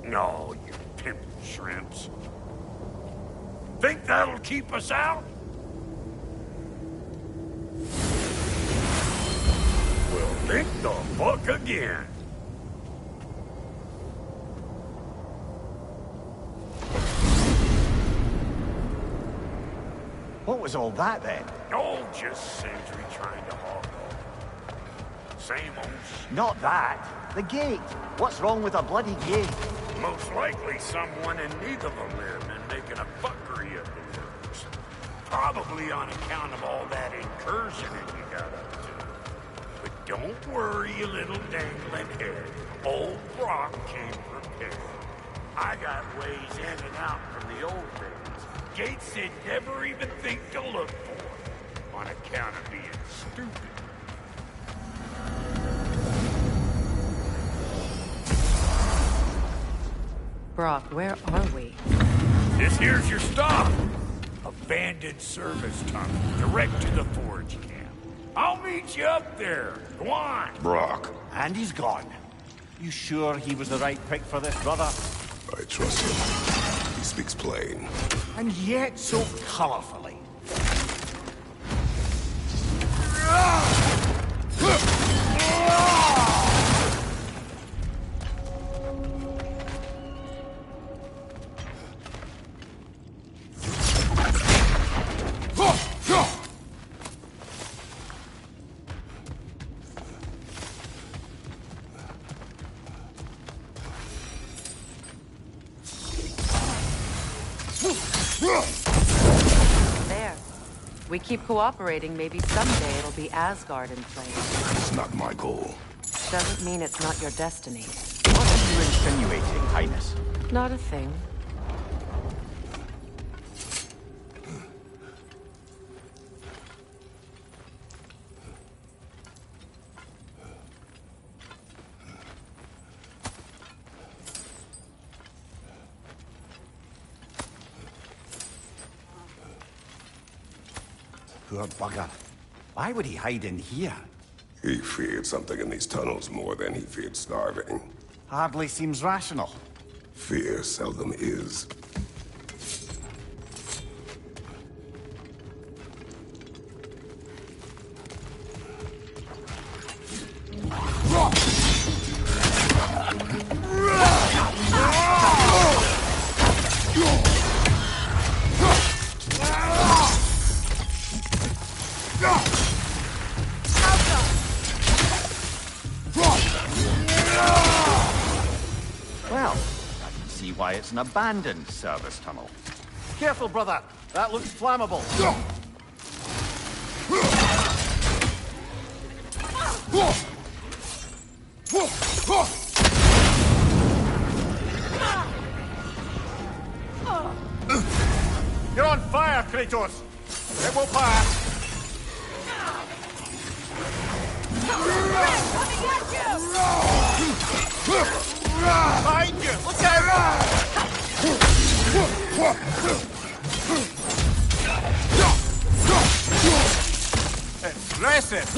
No, you pimp shrimps. Think that'll keep us out? Well, think the fuck again. What was all that then? Oh, just Sentry trying to hog off. Same old shit. Not that. The gate. What's wrong with a bloody gate? Most likely someone in need of a limb and making a fuckery of the works. Probably on account of all that incursioning you got up to. But don't worry, you little dangling head. Old Brock came prepared. I got ways in and out from the old days. Gates they'd never even think to look for, on account of being stupid. Brock, where are we? This here's your stop. Abandoned service tunnel, direct to the forge camp. I'll meet you up there. Go on. Brock. And he's gone. You sure he was the right pick for this, brother? I trust him. He speaks plain. And yet so colorfully. There. We keep cooperating, maybe someday it'll be Asgard in flames. It's not my goal. Doesn't mean it's not your destiny. What are you insinuating, Highness? Not a thing. Poor bugger. Why would he hide in here? He feared something in these tunnels more than he feared starving. Hardly seems rational. Fear seldom is. Well, I can see why it's an abandoned service tunnel. Careful, brother. That looks flammable. You're on fire, Kratos! It will pass! Behind you! Look out! Impressive!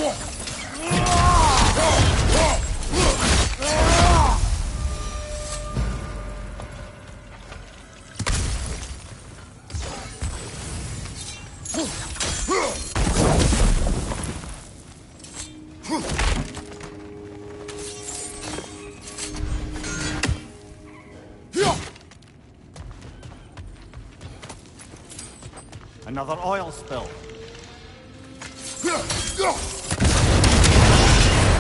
Another oil spill.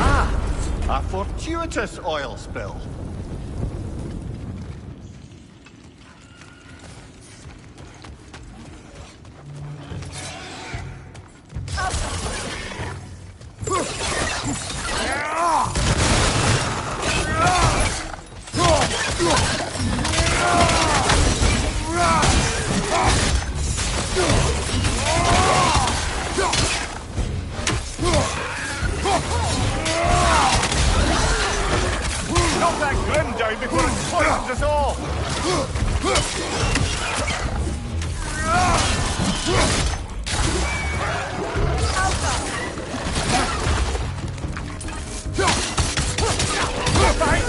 Ah, a fortuitous oil spill. Knock that grim down before it poisons us all! Behind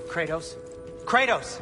Kratos? Kratos!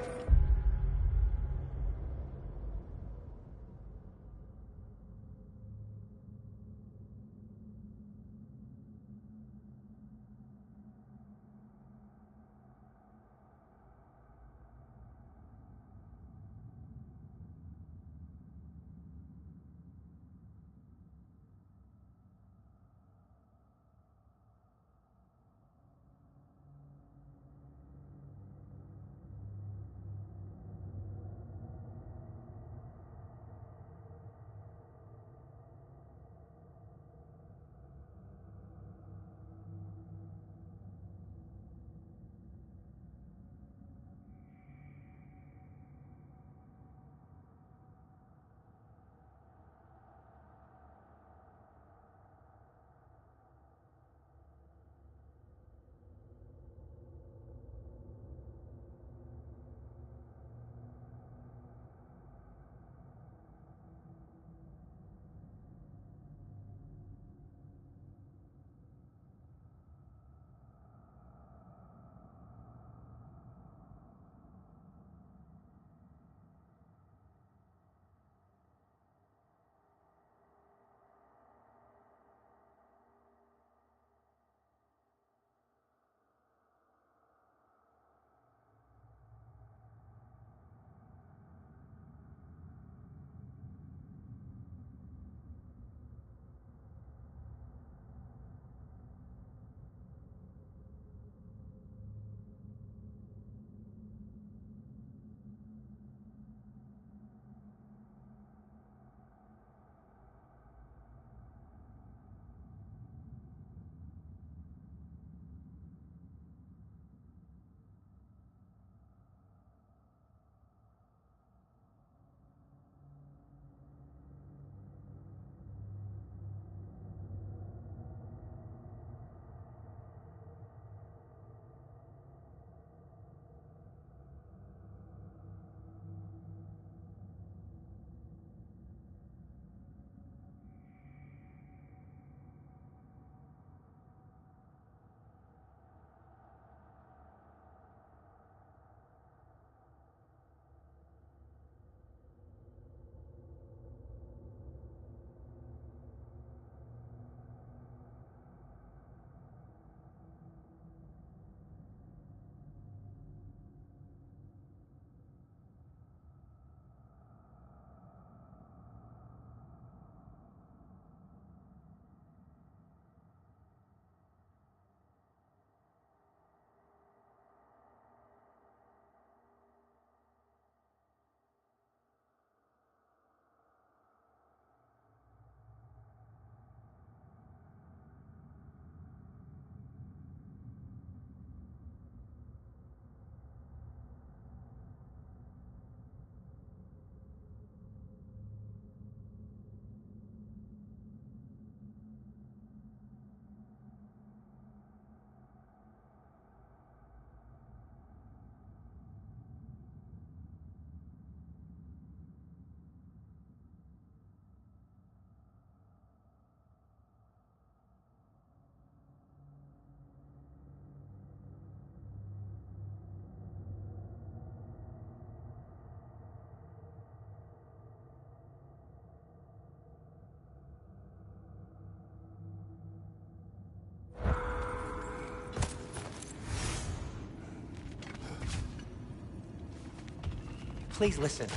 Please listen.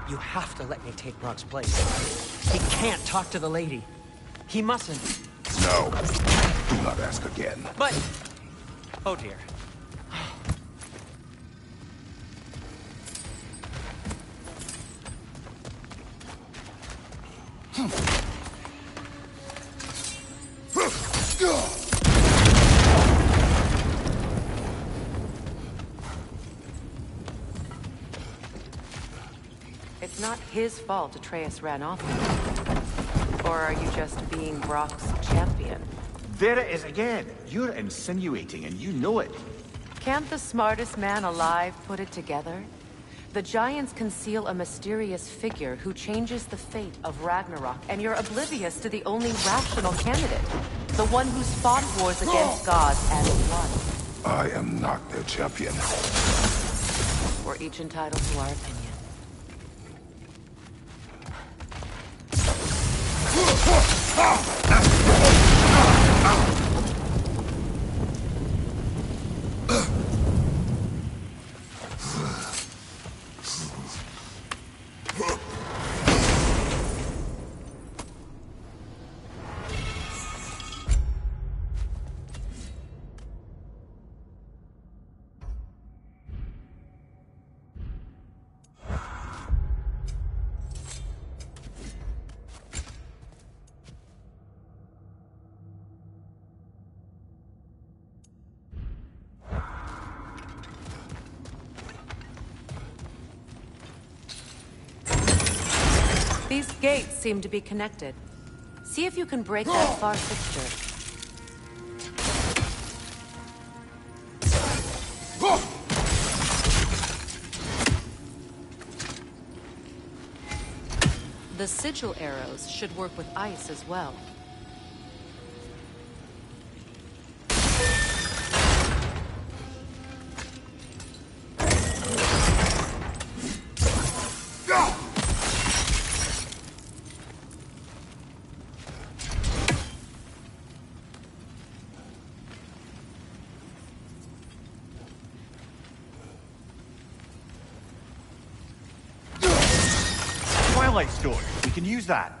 You have to let me take Brock's place. He can't talk to the lady. He mustn't. No. Do not ask again. But... Oh dear. It's not his fault Atreus ran off. Or are you just being Brock's champion? There it is again. You're insinuating and you know it. Can't the smartest man alive put it together? The Giants conceal a mysterious figure who changes the fate of Ragnarok, and you're oblivious to the only rational candidate. The one who's fought wars against gods and won. I am not their champion. We're each entitled to our opinion. These gates seem to be connected. See if you can break that far fixture. The sigil arrows should work with ice as well. Stone. We can use that.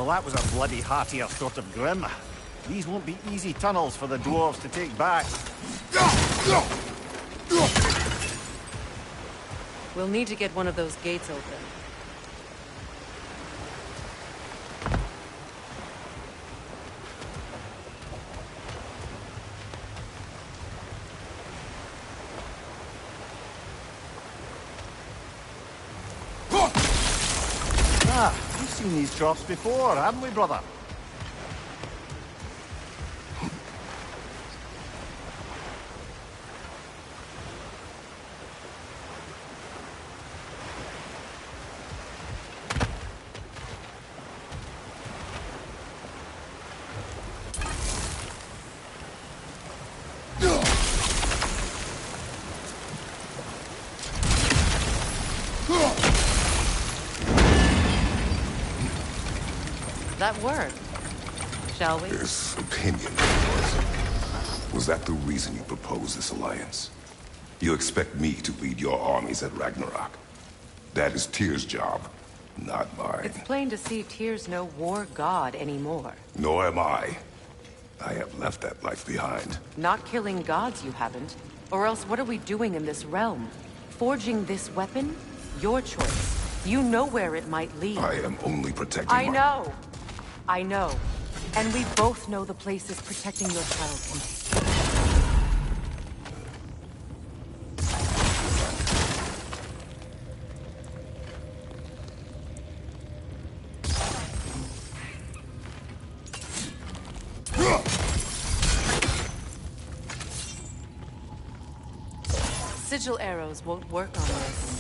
Well, that was a bloody heartier sort of grim. These won't be easy tunnels for the dwarves to take back. We'll need to get one of those gates open. Ah, we've seen these drops before, haven't we, brother? That work. Shall we? There's opinion. Was that the reason you proposed this alliance? You expect me to lead your armies at Ragnarok? That is Tyr's job, not mine. It's plain to see Tyr's no war god anymore. Nor am I. I have left that life behind. Not killing gods, you haven't. Or else what are we doing in this realm? Forging this weapon? Your choice. You know where it might lead. I am only protecting I know. I know. And we both know the places protecting your child can be. Sigil arrows won't work on this.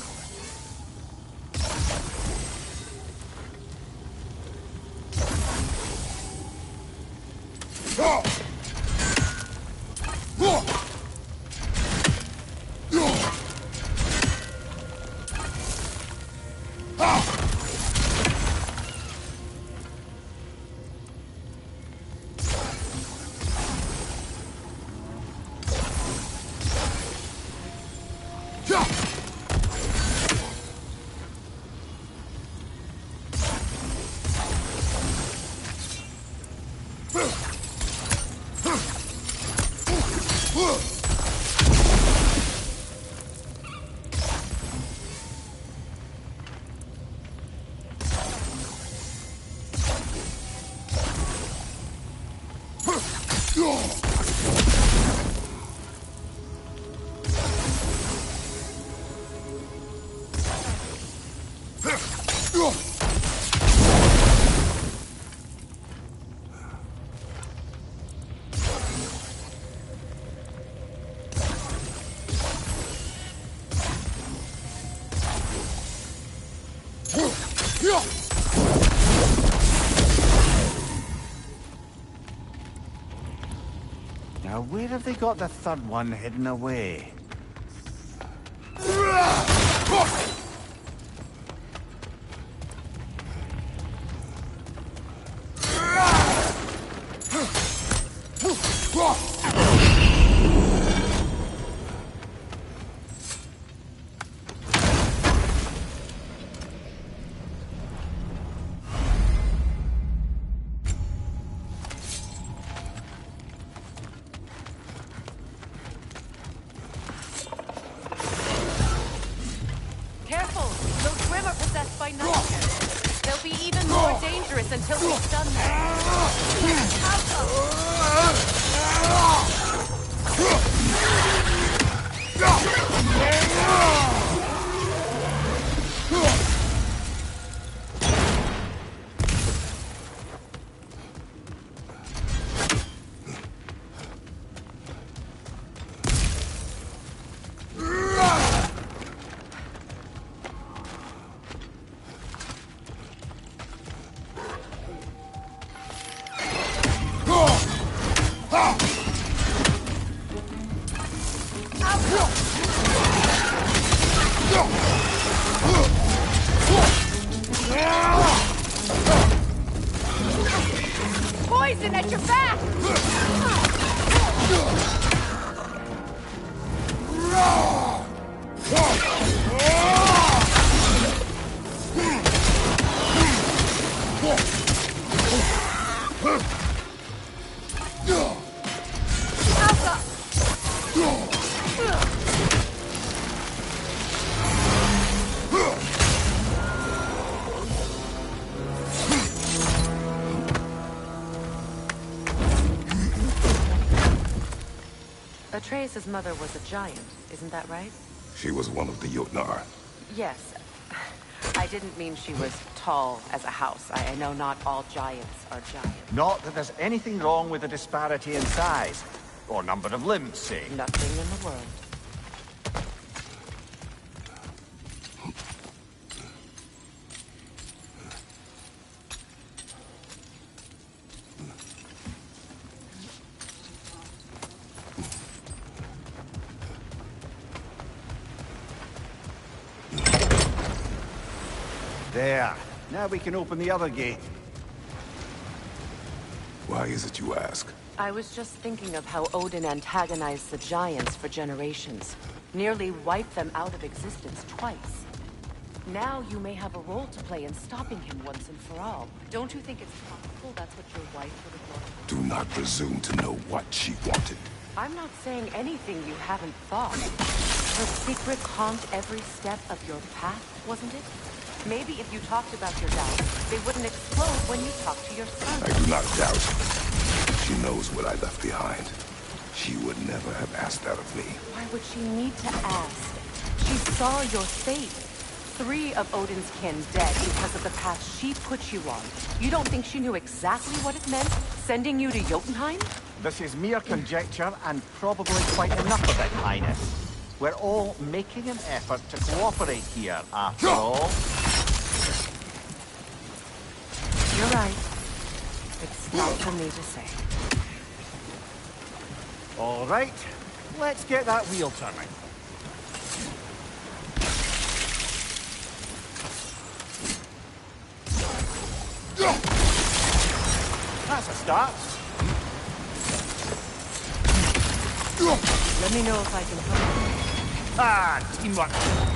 Now, where have they got the third one hidden away? Careful! Those Grimm are possessed by nightmares. They'll be even more dangerous until we've done Poison at your back! Atreus' mother was a giant, isn't that right? She was one of the Jotnar. Yes. I didn't mean she was tall as a house. I know not all giants are giants. Not that there's anything wrong with the disparity in size. Or number of limbs, say. Nothing in the world. There. Now we can open the other gate. Why is it you ask? I was just thinking of how Odin antagonized the giants for generations. Nearly wiped them out of existence twice. Now you may have a role to play in stopping him once and for all. Don't you think it's possible that's what your wife would have wanted? Do not presume to know what she wanted. I'm not saying anything you haven't thought. Her secret calmed every step of your path, wasn't it? Maybe if you talked about your doubts, they wouldn't explode when you talked to your son. I do not doubt. She knows what I left behind. She would never have asked that of me. Why would she need to ask? She saw your fate. 3 of Odin's kin dead because of the path she put you on. You don't think she knew exactly what it meant, sending you to Jotunheim? This is mere conjecture, and probably quite enough of it, Highness. We're all making an effort to cooperate here, after all. You're right. It's not for me to say. All right, let's get that wheel turning. That's a start. Let me know if I can help. Ah, teamwork.